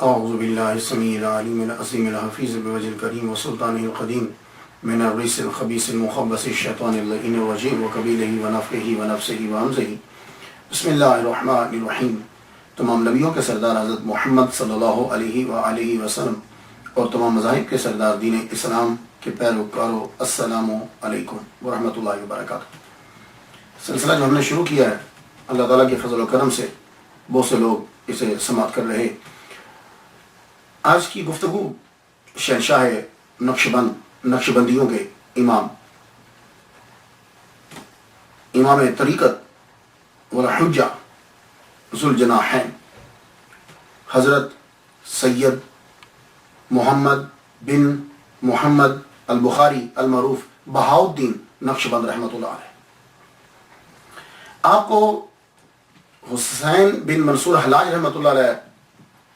اعوذ باللہ السمیع العلیم العظیم الحفیظ بوجہ الکریم وسلطانہ القدیم من الرجس الخبیث المخبث الشیطان اللعین الرجیم وقبیلہ ونفخہ ونفسہ وہمزہ۔ بسم اللہ الرحمن الرحیم۔ تمام نبیوں کے سردار حضرت محمد صلی اللہ علیہ وآلہ وسلم اور تمام مذاہب کے سردار دین اسلام کے پیروکاروں، السلام علیکم ورحمۃ اللہ وبرکاتہ۔ سلسلہ جو ہم نے شروع کیا ہے، اللہ تعالیٰ کے فضل و کرم سے بہت سے لوگ اسے سماعت کر رہے۔ آج کی گفتگو شہنشاہ نقشبندیوں کے امام طریقت والحجہ ذوالجناحین حضرت سید محمد بن محمد البخاری المعروف بہاؤالدین نقشبند رحمۃ اللہ علیہ۔ آپ کو حسین بن منصور حلاج رحمۃ اللہ علیہ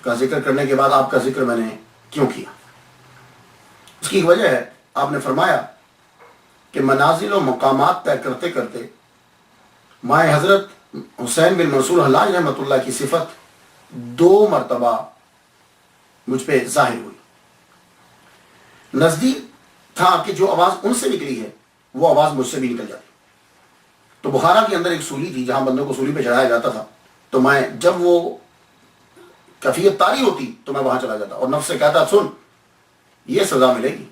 کا ذکر کرنے کے بعد آپ کا ذکر میں نے کیوں کیا؟ اس کی ایک وجہ ہے، آپ نے فرمایا کہ منازل و مقامات طے کرتے کرتے مائے حضرت حسین بن منصور حلاج رحمۃ اللہ کی صفت 2 مرتبہ مجھ پہ ظاہر ہوئی۔ نزدیک تھا کہ جو آواز ان سے نکلی ہے وہ آواز مجھ سے بھی نکل جاتی۔ تو بخارا کے اندر ایک سولی تھی جہاں بندوں کو سولی پہ چڑھایا جاتا تھا، تو میں جب وہ کیفیت طاری ہوتی تو میں وہاں چلا جاتا اور نفس سے کہتا، سن یہ سزا ملے گی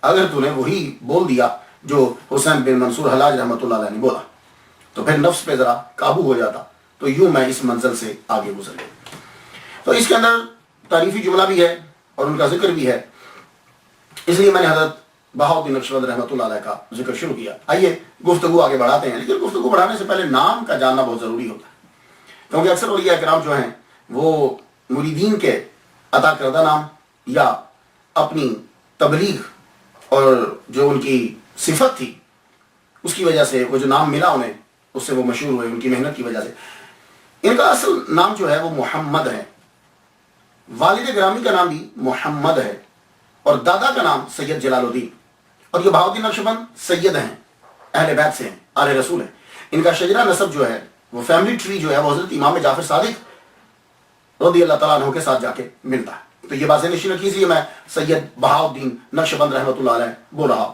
اگر تو نے وہی بول دیا جو حسین بن منصور حلاج رحمۃ اللہ علیہ نے بولا، تو پھر نفس پہ ذرا قابو ہو جاتا، تو یوں میں اس منزل سے آگے گزر گیا۔ تو اس کے اندر تعریفی جملہ بھی ہے اور ان کا ذکر بھی ہے، اس لیے میں نے حضرت بہاؤالدین نقشبند رحمۃ اللہ علیہ کا ذکر شروع کیا۔ آئیے گفتگو آگے بڑھاتے ہیں، لیکن گفتگو بڑھانے سے پہلے نام کا جاننا بہت ضروری ہوتا ہے، کیونکہ اکثر اولیاء کرام جو ہیں وہ مریدین کے عطا کردہ نام یا اپنی تبلیغ اور جو ان کی صفت تھی اس کی وجہ سے وہ جو نام ملا انہیں، اس سے وہ مشہور ہوئے، ان کی محنت کی وجہ سے۔ ان کا اصل نام جو ہے وہ محمد ہے، والد گرامی کا نام بھی محمد ہے، اور دادا کا نام سید جلال الدین، اور یہ بہاؤالدین نقشبند سید ہیں، اہل بیت سے ہیں، آل رسول ہیں۔ ان کا شجرہ نسب جو ہے وہ فیملی ٹری جو ہے وہ حضرت امام جعفر صادق رضی اللہ تعالیٰ عنہ کے ساتھ جا کے ملتا ہے۔ تو یہ بات نشین رکھی، اس لیے میں سید بہاؤالدین نقشبند رحمۃ اللہ علیہ بول رہا ہوں۔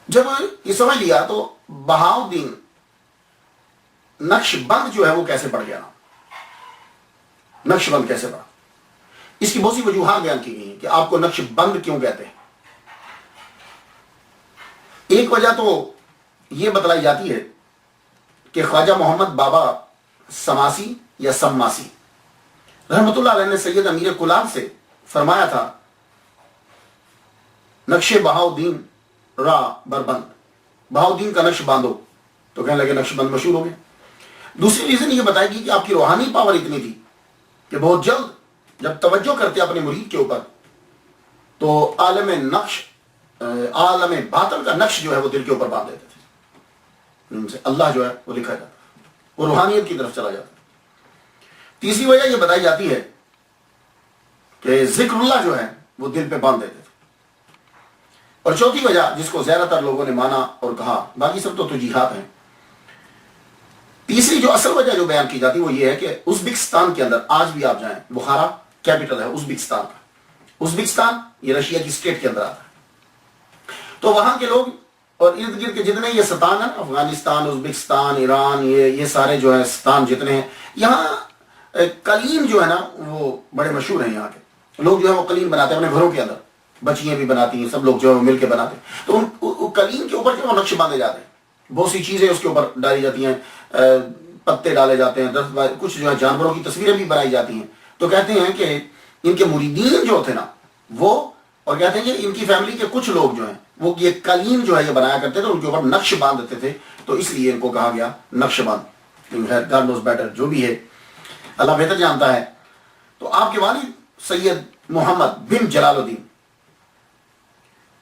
جب یہ سمجھ لیا تو بہاؤالدین نقشبند جو ہے وہ کیسے پڑ گیا نام، نقشبند کیسے پڑا؟ اس کی بہت سی وجوہات بیان کی گئی ہیں کہ آپ کو نقشبند کیوں کہتے ہیں۔ ایک وجہ تو یہ بتلائی جاتی ہے کہ خواجہ محمد بابا سماسی یا سماسی رحمۃ اللہ علیہ نے سید امیر کلاب سے فرمایا تھا، نقش بہاؤالدین را بربند، بہاؤالدین کا نقش باندھو، تو کہنے لگے نقش بند مشہور ہو گئے۔ دوسری ریزن یہ بتائے گی کہ آپ کی روحانی پاور اتنی تھی کہ بہت جلد جب توجہ کرتے اپنے مرید کے اوپر تو عالم باطن کا نقش جو ہے وہ دل کے اوپر باندھ دیتے تھے، ان سے اللہ جو ہے وہ لکھا جاتا، وہ روحانیت کی طرف چلا جاتا۔ تیسری وجہ یہ بتائی جاتی ہے کہ ذکر اللہ جو ہے وہ دل پہ باندھ دیتے تھے۔ اور چوتھی وجہ جس کو زیادہ تر لوگوں نے مانا اور کہا، باقی سب تو تجیحات ہیں، تیسری جو اصل وجہ جو بیان کی جاتی وہ یہ ہے کہ ازبکستان کے اندر آج بھی آپ جائیں، بخارا کیپٹل ہے ازبکستان کا، ازبکستان یہ رشیا کی اسٹیٹ کے اندر آتا ہے، تو وہاں کے لوگ اور ارد گرد کے جتنے یہ ستان ہیں، افغانستان، ازبکستان، ایران، یہ سارے جو ہے ستان جتنے ہیں، یہاں قلیم جو ہے نا وہ بڑے مشہور ہیں۔ یہاں کے لوگ جو ہے وہ قلیم بناتے ہیں اپنے گھروں کے اندر، بچیاں بھی بناتی ہیں، سب لوگ جو ہے مل کے بناتے ہیں، تو ان قلیم کے اوپر جو ہے وہ نقش باندھے جاتے ہیں، بہت سی چیزیں اس کے اوپر ڈالی جاتی ہیں، پتے ڈالے جاتے ہیں، کچھ جو ہے جانوروں کی تصویریں بھی بنائی جاتی ہیں۔ تو کہتے ہیں کہ ان کے مریدین جو تھے نا وہ، اور کہتے ہیں کہ ان کی فیملی کے کچھ لوگ جو ہیں وہ یہ قلیم جو ہے یہ بنایا کرتے تھے، ان کے اوپر نقش باندھ دیتے تھے، تو اس لیے ان کو کہا گیا نقش باندھ۔ God knows better، جو بھی ہے اللہ بہتر جانتا ہے۔ تو آپ کے والد سید محمد بن جلال الدین،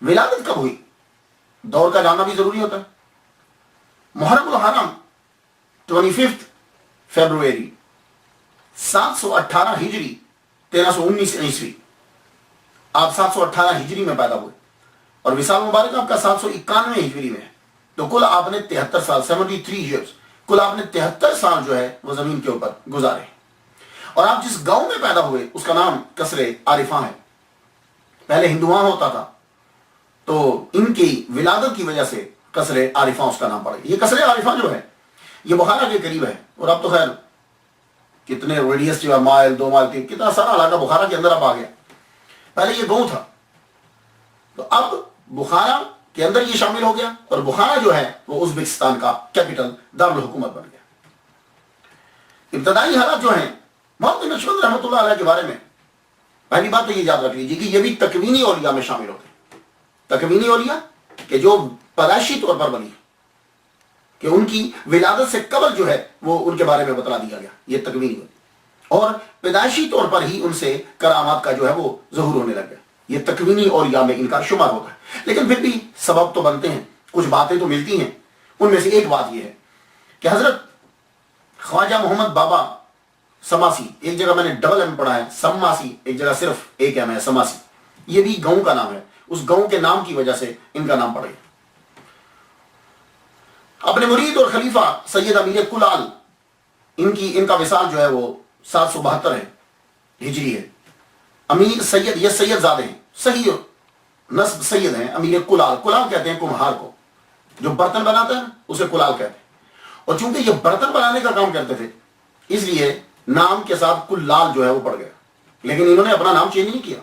ولادت کب ہوئی دور کا جاننا بھی ضروری ہوتا ہے۔ محرم الحرام 25 فیبروری 718 ہجری 1319 عیسوی، آپ 718 ہجری میں پیدا ہوئے، اور وصال مبارک آپ کا 791 ہجری میں ہے، تو کل آپ نے 73 سال 73 ایئرز، کل آپ نے 73 سال جو ہے وہ زمین کے اوپر گزارے، اور آپ جس گاؤں میں پیدا ہوئے اس کا نام قصر عارفاں ہے. پہلے ہندواں ہوتا تھا تو ان کی ولادت کی وجہ سے قصر عارفاں اس کا نام پڑا. یہ قصر عارفاں جو ہے یہ بخارا کے قریب ہے. اور اب تو خیر کتنے ریڈیس جو ہے مائل 2 مائل کتنا سارا علاقہ بخارا کے اندر اب آ گیا. پہلے یہ گاؤں تھا تو اب بخارا کے اندر یہ شامل ہو گیا اور بخارا جو ہے وہ ازبکستان کا کیپٹل دارالحکومت بن گیا. ابتدائی حالات جو ہیں محمد بن نقشبند رحمۃ اللہ علیہ کے بارے میں پہلی بات تو یہ یاد رکھ لیجیے کہ یہ بھی تکوینی اولیاء میں شامل ہوتے ہیں. تکوینی اولیاء کہ جو پیدائشی طور پر بنی کہ ان کی ولادت سے قبل جو ہے وہ ان کے بارے میں بتلا دیا گیا, یہ تکوینی اولیاء. اور پیدائشی طور پر ہی ان سے کرامات کا جو ہے وہ ظہور ہونے لگ گیا. یہ تکوینی اولیاء میں ان کا شمار ہوتا ہے. لیکن پھر بھی سبب تو بنتے ہیں, کچھ باتیں تو ملتی ہیں. ان میں سے ایک بات یہ ہے کہ حضرت خواجہ محمد بابا سماسی, ایک جگہ میں نے ڈبل ایم پڑھا ہے سماسی, ایک جگہ صرف ایک ایم ہے سماسی, یہ بھی گاؤں کا نام ہے. اس گاؤں کے نام کی وجہ سے ان کا نام پڑے. اپنے مرید اور خلیفہ سید امیر کلال ان کا وصال جو ہے وہ 772 ہے ہجری ہے. امیر سید, یہ سید زادے ہیں, صحیح نسب سید ہیں. امیر کلال, کلال کہتے ہیں کمہار کو, جو برتن بناتا ہے اسے کلال کہتے ہیں. اور چونکہ یہ برتن بنانے کا کام کرتے تھے اس لیے نام کے ساتھ کلال جو ہے وہ پڑ گیا. لیکن انہوں نے اپنا نام چینج نہیں کیا.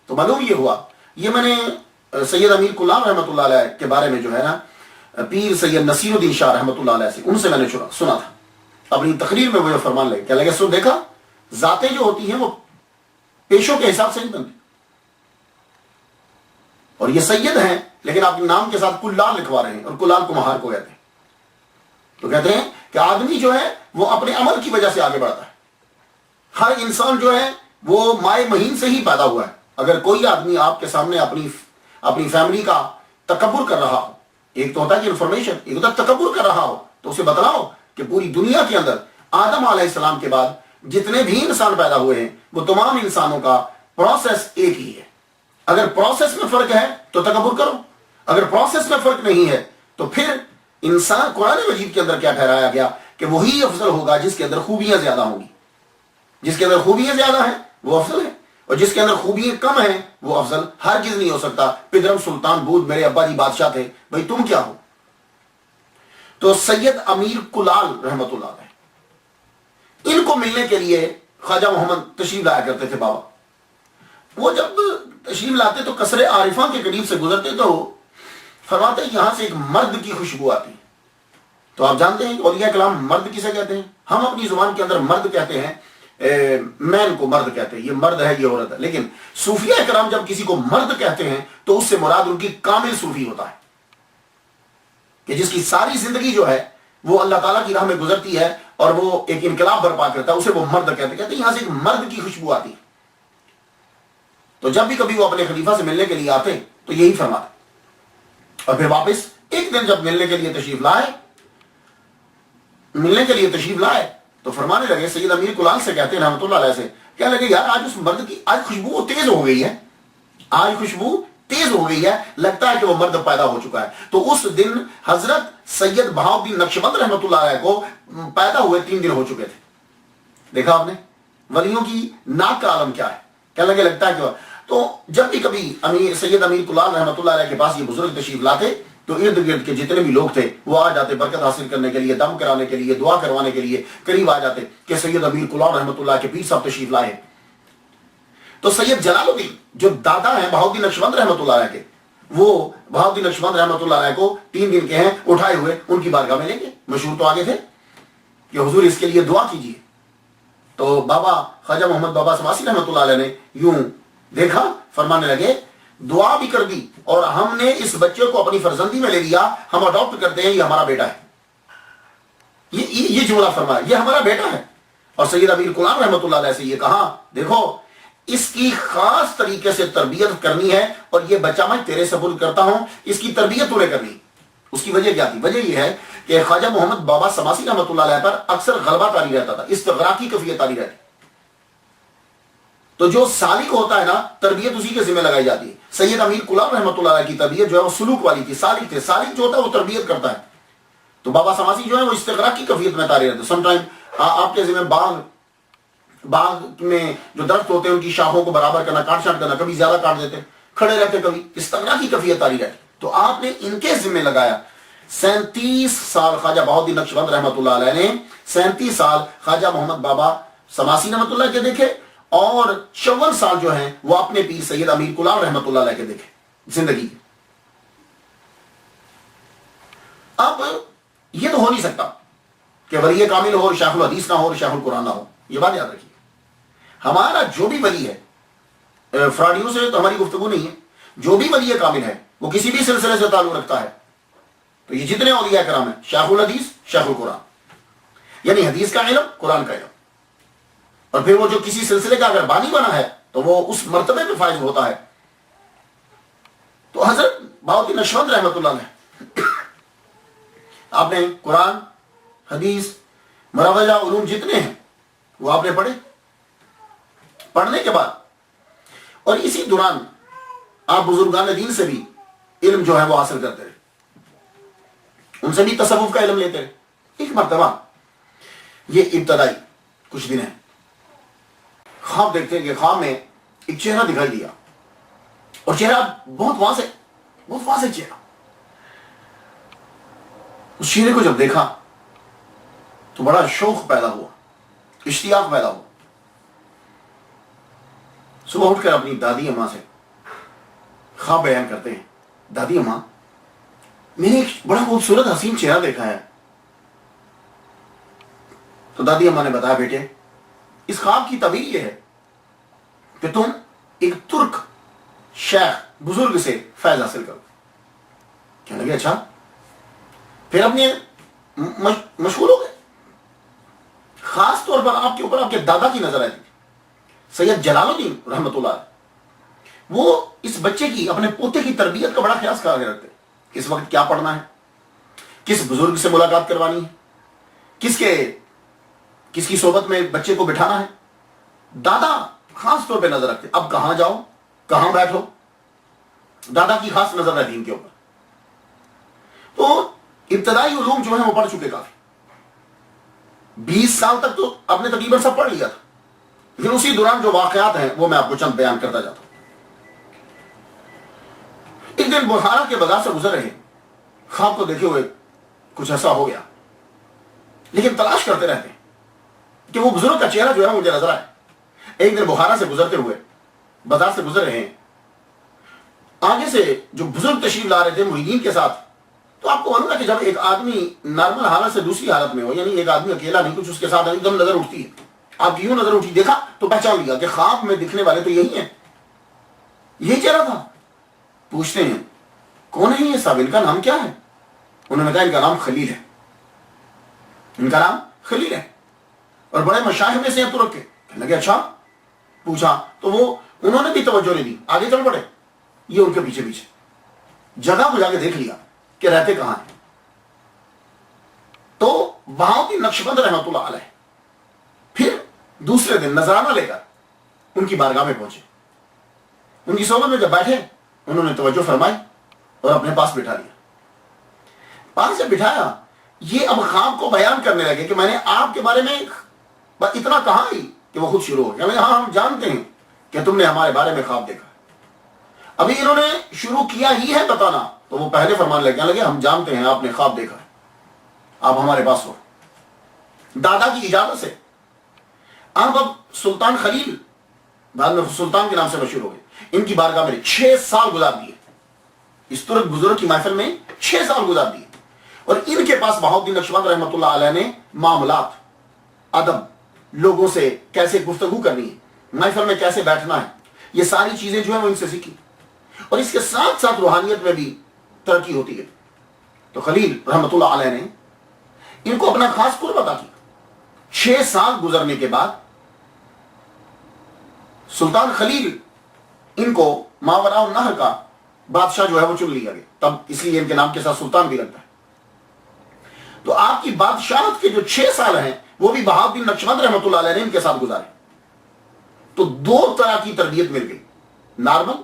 تو معلوم یہ ہوا, یہ میں نے سید امیر کلال رحمۃ اللہ علیہ کے بارے میں جو ہے نا پیر سید نصیر الدین شاہ رحمۃ اللہ علیہ سے, ان سے میں نے سنا تھا. اپنی تقریر میں وہ یہ فرمان لگے, کیا لگے سو دیکھا ذاتیں جو ہوتی ہیں وہ پیشوں کے حساب سے نہیں بنتی. اور یہ سید ہیں لیکن آپ نام کے ساتھ کلال لکھوا رہے ہیں, اور کلال کمہار کو کہتے ہیں. تو کہتے ہیں کہ آدمی جو ہے وہ اپنے عمل کی وجہ سے آگے بڑھتا ہے. ہر انسان جو ہے وہ مائع مہین سے ہی پیدا ہوا ہے. اگر کوئی آدمی آپ کے سامنے اپنی فیملی کا تکبر کر رہا ہو, ایک تو ہوتا ہے کہ انفارمیشن, ایک ہوتا ہے تکبر کر رہا ہو, تو اسے بتلاؤ کہ پوری دنیا کے اندر آدم علیہ السلام کے بعد جتنے بھی انسان پیدا ہوئے ہیں وہ تمام انسانوں کا پروسیس ایک ہی ہے. اگر پروسیس میں فرق ہے تو تکبر کرو, اگر پروسیس میں فرق نہیں ہے تو پھر انسان, قرآن مجید کے اندر کیا ٹھہرایا گیا کہ وہی افضل ہوگا جس کے اندر خوبیاں زیادہ ہوں گی. جس کے اندر خوبیاں زیادہ ہیں وہ افضل ہے, اور جس کے اندر خوبیاں کم ہیں وہ افضل ہرگز نہیں ہو سکتا. پدرم سلطان بود میرے ابا جی بادشاہ تھے, بھائی تم کیا ہو. تو سید امیر کلال رحمۃ اللہ علیہ, ان کو ملنے کے لیے خواجہ محمد تشریف لایا کرتے تھے بابا. وہ جب تشریف لاتے تو قصر عارفاں کے قریب سے گزرتے تو فرماتے یہاں سے ایک مرد کی خوشبو آتی. تو آپ جانتے ہیں کہ اولیاء کلام مرد کسے کہتے ہیں. ہم اپنی زبان کے اندر مرد کہتے ہیں, مین کو مرد کہتے ہیں, یہ مرد ہے یہ عورت ہے. لیکن صوفیہ کرام جب کسی کو مرد کہتے ہیں تو اس سے مراد ان کی کامل صوفی ہوتا ہے, کہ جس کی ساری زندگی جو ہے وہ اللہ تعالیٰ کی راہ میں گزرتی ہے اور وہ ایک انقلاب برپا کرتا ہے, اسے وہ مرد کہتے ہیں یہاں سے ایک مرد کی خوشبو آتی ہے. تو جب بھی کبھی وہ اپنے خلیفہ سے ملنے کے لیے آتے تو یہی فرماتے. اور پھر واپس ایک دن جب ملنے کے لیے تشریف لائے تو فرمانے لگے, سید امیر کلال سے کہتے ہیں رحمۃ اللہ علیہ سے, کیا لگے یار آج اس مرد کی آج خوشبو تیز ہو گئی ہے, آج خوشبو تیز ہو گئی ہے, لگتا ہے کہ وہ مرد پیدا ہو چکا ہے. تو اس دن حضرت سید بہاؤالدین نقشبند رحمۃ اللہ علیہ کو پیدا ہوئے 3 دن ہو چکے تھے. دیکھا آپ نے ولیوں کی ناک کا عالم کیا ہے. کیا لگتا ہے کہ تو جب بھی کبھی سید امیر کلال رحمۃ اللہ علیہ کے پاس یہ بزرگ تشریف لاتے تو ارد گرد کے جتنے بھی لوگ تھے وہ آ جاتے برکت حاصل کرنے کے لیے, دم کرانے کے لیے, دعا کروانے کے لیے قریب آ جاتے کہ سید امیر کلال رحمۃ اللہ کے پیر صاحب تشریف لائے. تو سید جلال الدین جو دادا ہیں بہاؤالدین نقشبند رحمۃ اللہ علیہ کے, وہ بہاؤالدین نقشبند رحمۃ اللہ علیہ کو 3 دن کے ہیں اٹھائے ہوئے ان کی بارگاہ میں لیں گے. مشہور تو آگے تھے کہ حضور اس کے لیے دعا کیجیے. تو بابا خواجہ محمد بابا سماسی رحمۃ اللہ علیہ نے یوں دیکھا, فرمانے لگے دعا بھی کر دی اور ہم نے اس بچے کو اپنی فرزندی میں لے لیا, ہم اڈاپٹ کرتے ہیں, یہ ہمارا بیٹا ہے. یہ جملہ فرمایا, یہ ہمارا بیٹا ہے. اور سید امیر کلال رحمۃ اللہ علیہ سے یہ کہا, دیکھو اس کی خاص طریقے سے تربیت کرنی ہے اور یہ بچہ میں تیرے سپرد کرتا ہوں, اس کی تربیت تو نے کرنی. اس کی وجہ کیا تھی؟ وجہ یہ ہے کہ خواجہ محمد بابا سماسی رحمۃ اللہ علیہ پر اکثر غلبہ طاری رہتا تھا, استغراقی کیفیت طاری رہتی. تو جو سالک ہوتا ہے نا تربیت اسی کے ذمہ لگائی جاتی ہے. سید امیر کلال رحمۃ اللہ علیہ کی تربیت جو ہے وہ سلوک والی تھی, سالک تھے. سالک جو ہوتا ہے وہ تربیت کرتا ہے. تو بابا سماسی جو ہے وہ استغراقی کیفیت میں طاری رہتے. سم ٹائم آپ کے ذمہ باغ باغ میں جو درخت ہوتے ہیں ان کی شاخوں کو برابر کرنا، کاٹ چھانٹ کرنا، کبھی زیادہ کاٹ دیتے، کھڑے رہتے، کبھی استغنا کی کیفیت تاری رہتی. تو آپ نے ان کے ذمہ لگایا. 37 سال خواجہ بہاؤالدین نقشبند رحمۃ اللہ علیہ نے 37 سال خواجہ محمد بابا سماسی رحمۃ اللہ کے دیکھے، اور 54 سال جو ہیں وہ اپنے پیر سید امیر کلام رحمۃ اللہ علیہ کے دیکھے زندگی. اب یہ تو ہو نہیں سکتا کہ ولی کامل ہو اور شیخ الحدیث نہ ہو اور شیخ القرآن نہ ہو. یہ بات یاد رکھیے. ہمارا جو بھی ولی ہے، فراڈیوں سے تو ہماری گفتگو نہیں ہے، جو بھی ولی کامل ہے وہ کسی بھی سلسلے سے تعلق رکھتا ہے. تو یہ جتنے اولیاء کرام ہیں، شیخ الحدیث، شیخ القرآن، یعنی حدیث کا علم، قرآن کا علم. اور پھر وہ جو کسی سلسلے کا اگر بانی بنا ہے تو وہ اس مرتبے پہ فائز ہوتا ہے. تو حضرت بہاؤالدین نقشبند رحمۃ اللہ علیہ، آپ نے قرآن، حدیث، مروجہ علوم جتنے ہیں وہ آپ نے پڑھے. پڑھنے کے بعد اور اسی دوران آپ بزرگان دین سے بھی علم جو ہے وہ حاصل کرتے رہے، ان سے بھی تصوف کا علم لیتے رہے. ایک مرتبہ یہ ابتدائی کچھ دن ہے، خواب دیکھتے ہیں کہ خواب میں ایک چہرہ دکھائی دیا، اور چہرہ بہت واضح چہرہ. اس چہرے کو جب دیکھا تو بڑا شوق پیدا ہوا، اشتیاق پیدا ہوا. صبح اٹھ کر اپنی دادی اماں سے خواب بیان کرتے ہیں، دادی اماں میں نے ایک بڑا خوبصورت حسین چہرہ دیکھا ہے. تو دادی اماں نے بتایا، بیٹے اس خواب کی تعبیر یہ ہے کہ تم ایک ترک شیخ بزرگ سے فیض حاصل کرو. کہنے لگے اچھا. پھر اپنے مشغول ہو گئے. خاص طور پر آپ کے اوپر آپ کے دادا کی نظر آئی تھی، سید جلال الدین رحمۃ اللہ علیہ. وہ اس بچے کی، اپنے پوتے کی تربیت کا بڑا خیال کر رکھتے، اس وقت کیا پڑھنا ہے، کس بزرگ سے ملاقات کروانی ہے، کس کی صحبت میں بچے کو بٹھانا ہے. دادا خاص طور پہ نظر رکھتے، اب کہاں جاؤ، کہاں بیٹھو. دادا کی خاص نظر رہتی ان کے اوپر. تو ابتدائی علوم جو ہیں وہ پڑھ چکے کافی. 20 سال تک تو آپ نے تقریباً سب پڑھ لیا تھا، لیکن اسی دوران جو واقعات ہیں وہ میں آپ کو چند بیان کرتا جاتا ہوں. ایک دن بخارا کے بازار سے گزر رہے، خواب کو دیکھے ہوئے کچھ ایسا ہو گیا، لیکن تلاش کرتے رہتے کہ وہ بزرگ کا چہرہ جو ہے مجھے نظر آئے. ایک دن بخارا سے گزرتے ہوئے بازار سے گزر رہے ہیں، آگے سے جو بزرگ تشریف لا رہے تھے مریدین کے ساتھ. تو آپ کو معلوم ہے کہ جب ایک آدمی نارمل حالت سے دوسری حالت میں ہو، یعنی ایک آدمی اکیلا نہیں، کچھ اس کے ساتھ ایک دم نظر اٹھتی ہے. آپ کی یوں نظر اٹھی، دیکھا تو پہچان لیا کہ خواب میں دکھنے والے تو یہی ہیں، یہی چہرہ تھا. پوچھتے ہیں کون ہے یہ صاحب، ان کا نام کیا ہے؟ انہوں نے کہا ان کا نام خلیل ہے. ان کا نام خلیل ہے، اور بڑے مشاہد میں سے ہیں ترک کے. کہنے لگے اچھا. پوچھا تو وہ انہوں نے بھی توجہ نہیں دی، آگے چل پڑے. یہ ان کے پیچھے جگہ کو جا کے دیکھ لیا کہ رہتے کہاں ہیں. تو بہاؤالدین نقشبند رحمۃ اللہ علیہ پھر دوسرے دن نذرانہ لے کر ان کی بارگاہ میں پہنچے. ان کی صحبت میں جب بیٹھے انہوں نے توجہ فرمائی اور اپنے پاس بٹھا لیا. پاس جب بٹھایا، یہ اب خواب کو بیان کرنے لگے کہ میں نے آپ کے بارے میں اتنا کہا ہی کہ وہ خود شروع ہو گیا. ہاں ہم جانتے ہیں کہ تم نے ہمارے بارے میں خواب دیکھا. ابھی انہوں نے شروع کیا ہی ہے بتانا تو وہ پہلے فرمانے لگے ہم جانتے ہیں آپ نے خواب دیکھا ہے، آپ ہمارے پاس ہو. دادا کی اجازت سے آپ اب سلطان خلیل، بعد میں سلطان کے نام سے مشہور ہو گئے، ان کی بارگاہ میں 6 سال گزار دیے. اس ترک بزرگ کی محفل میں 6 سال گزار دیے. اور ان کے پاس بہاؤالدین نقشبند رحمۃ اللہ علیہ نے معاملات، ادب، لوگوں سے کیسے گفتگو کرنی ہے، محفل میں کیسے بیٹھنا ہے، یہ ساری چیزیں جو ہیں وہ ان سے سیکھی. اور اس کے ساتھ ساتھ روحانیت میں بھی ترقی ہوتی ہے. تو خلیل رحمۃ اللہ علیہ نے ان کو اپنا خاص قرب عطا کیا. 6 سال گزرنے کے بعد سلطان خلیل ان کو ماوراء النہر کا بادشاہ جو ہے وہ چن لیا گیا. تب اس لیے ان کے نام کے ساتھ سلطان بھی لگتا ہے. تو آپ کی بادشاہت کے جو 6 سال ہیں وہ بھی بہاؤالدین نقشبند رحمۃ اللہ علیہ نے ان کے ساتھ گزارے. تو 2 طرح کی تربیت مل گئی، نارمل،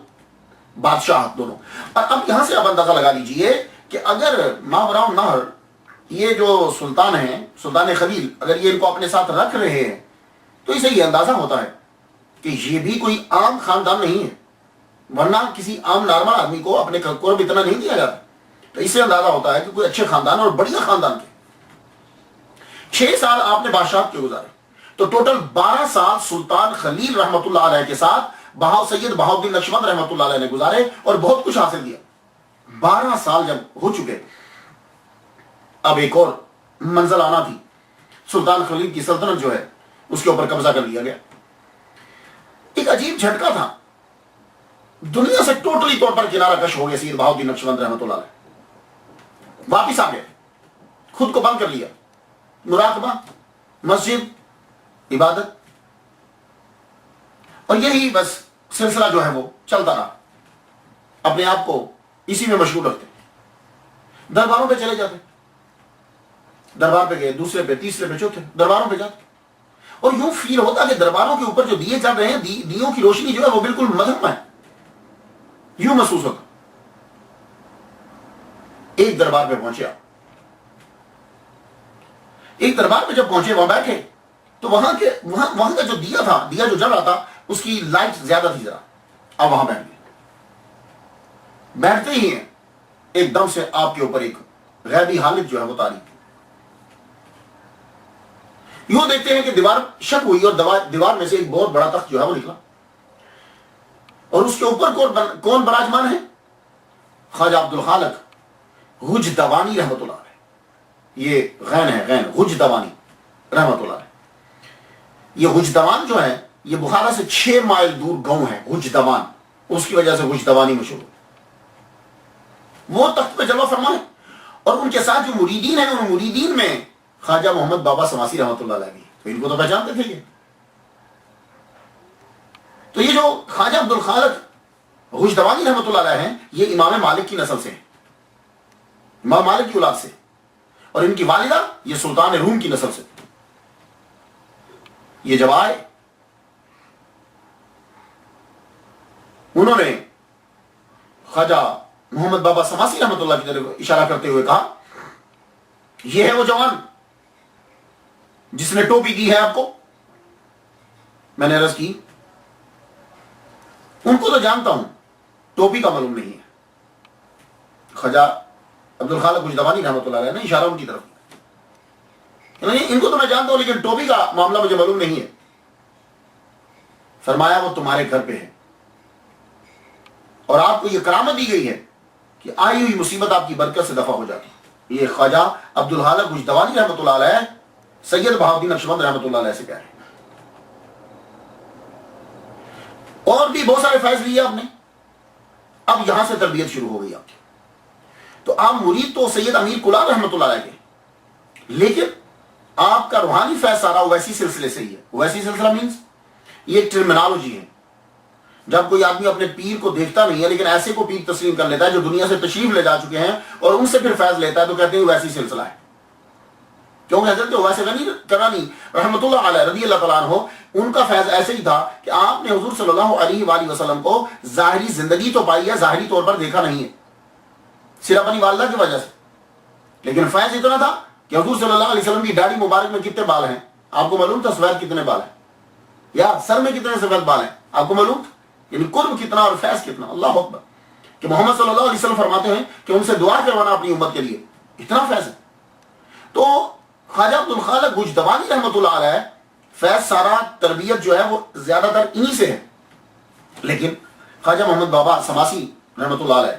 بادشاہت، دونوں. اور اب یہاں سے آپ اندازہ لگا لیجئے کہ اگر ماوراء النہر یہ جو سلطان ہیں، سلطان خلیل، اگر یہ ان کو اپنے ساتھ رکھ رہے ہیں تو اسے یہ اندازہ ہوتا ہے کہ یہ بھی کوئی عام خاندان نہیں ہے، ورنہ کسی عام نارمل آدمی کو اپنے قرب اتنا نہیں دیا جاتا. تو اس سے اندازہ ہوتا ہے کہ کوئی اچھے خاندان اور بڑھیا خاندان کے. 6 سال آپ نے بادشاہت کے گزارے، تو ٹوٹل 12 سال سلطان خلیل رحمۃ اللہ علیہ کے ساتھ سید بہاؤالدین نقشبند رحمۃ اللہ علیہ نے گزارے اور بہت کچھ حاصل کیا. 12 سال جب ہو چکے، اب ایک اور منزل آنا تھی. سلطان خلیل کی سلطنت جو ہے اس کے اوپر قبضہ کر لیا گیا. ایک عجیب جھٹکا تھا، دنیا سے ٹوٹلی طور پر کنارہ کش ہو گئے سید بہاؤالدین نقشبند رحمۃ اللہ علیہ. واپس آ گئے، خود کو بند کر لیا، مراقبہ، مسجد، عبادت، اور یہی بس سلسلہ جو ہے وہ چلتا رہا. اپنے آپ کو اسی میں مشغول رکھتے. درباروں پہ چلے جاتے، دربار پہ گئے، دوسرے پہ، تیسرے پہ، چوتھے، درباروں پہ جاتے، اور یوں فیل ہوتا کہ درباروں کے اوپر جو دیے چل رہے ہیں، دیوں کی روشنی جو ہے وہ بالکل مدھم ہے. یوں محسوس ہوتا. ایک دربار پہ پہنچے آپ، ایک دربار پہ جب پہنچے، وہاں بیٹھے، تو وہاں کا جو دیا تھا، دیا جو جل رہا تھا، اس کی لائٹ زیادہ تھی ذرا. اب وہاں بیٹھ گئے. بیٹھتے ہی ہیں ایک دم سے آپ کے اوپر ایک غیبی حالت جو ہے وہ طاری. یوں دیکھتے ہیں کہ دیوار شک ہوئی اور دیوار میں سے ایک بہت بڑا تخت جو ہے وہ نکلا، اور اس کے اوپر کون براجمان ہے؟ خواجہ عبدالخالق حجدوانی رحمۃ اللہ علیہ. یہ غین ہے، غین، حجدوانی رحمۃ اللہ علیہ. یہ حجدوان جو ہے یہ بخارا سے 6 مائل دور گاؤں ہے حجدوان، اس کی وجہ سے حجدوانی مشہور. وہ تخت پہ جلوہ فرما ہے، اور ان کے ساتھ جو مریدین ہیں، ان مریدین میں خواجہ محمد بابا سماسی رحمۃ اللہ علیہ بھی. تو ان کو تو پہچانتے تھے یہ. تو یہ جو خواجہ عبدالخالق حجدوانی رحمۃ اللہ علیہ ہیں، یہ امام مالک کی نسل سے ہیں، امام مالک کی اولاد سے، اور ان کی والدہ یہ سلطان روم کی نسل سے. یہ جب آئے، انہوں نے خواجہ محمد بابا سماسی رحمۃ اللہ کی طرف اشارہ کرتے ہوئے کہا، یہ ہے وہ جوان جس نے ٹوپی دی ہے آپ کو. میں نے عرض کی، ان کو تو جانتا ہوں، ٹوپی کا معلوم نہیں ہے. خواجہ عبدالخالق حجدوانی رحمۃ اللہ علیہ نے اشارہ ان کی طرف، ان کو تو میں جانتا ہوں لیکن ٹوپی کا معاملہ مجھے معلوم نہیں ہے. فرمایا وہ تمہارے گھر پہ ہے، اور آپ کو یہ کرامت دی گئی ہے کہ آئی ہوئی مصیبت آپ کی برکت سے دفع ہو جاتی. یہ خواجہ عبدالخالق حجدوانی رحمۃ اللہ علیہ سید بہاؤالدین نقشبند رحمۃ اللہ علیہ سے کہہ رہے ہیں. اور بھی بہت سارے فیض لیے آپ نے. اب یہاں سے تربیت شروع ہو گئی آپ کی. تو آپ مرید تو سید امیر کلار رحمۃ اللہ علیہ کے، لیکن آپ کا روحانی فیض سارا ویسی سلسلے سے ہی ہے. ویسی سلسلہ مینز یہ ایک ٹرمینالوجی ہے. جب کوئی آدمی اپنے پیر کو دیکھتا نہیں ہے لیکن ایسے کو پیر تسلیم کر لیتا ہے جو دنیا سے تشریف لے جا چکے ہیں، اور ان سے پھر فیض لیتا ہے، تو کہتے ہیں ویسی سلسلہ ہے. کیونکہ حضرت ویسے غنی کرانی رحمۃ اللہ علیہ رضی اللہ تعالیٰ عنہ، ان کا فیض ایسے ہی تھا کہ آپ نے حضور صلی اللہ علیہ وآلہ وسلم کو ظاہری زندگی تو پائی ہے، ظاہری طور پر دیکھا نہیں ہے، صرف اپنی والدہ کی وجہ سے. لیکن فیض اتنا تھا کہ حضور صلی اللہ علیہ وسلم کی داڑھی مبارک میں کتنے بال ہیں آپ کو معلوم تھا؟ سفید کتنے بال ہیں، یا سر میں کتنے سفید بال ہیں آپ کو معلوم تھا؟ یعنی قرب کتنا اور فیض کتنا. اللہ اکبر. کہ محمد صلی اللہ علیہ وسلم فرماتے ہیں کہ ان سے دعا کروانا اپنی امت کے لیے، اتنا فیض ہے. تو خواجہ عبدالخالق حجدوانی رحمۃ اللہ علیہ فیض سارا تربیت جو ہے وہ زیادہ تر انہی سے ہے. لیکن خواجہ محمد بابا سماسی رحمۃ اللہ علیہ،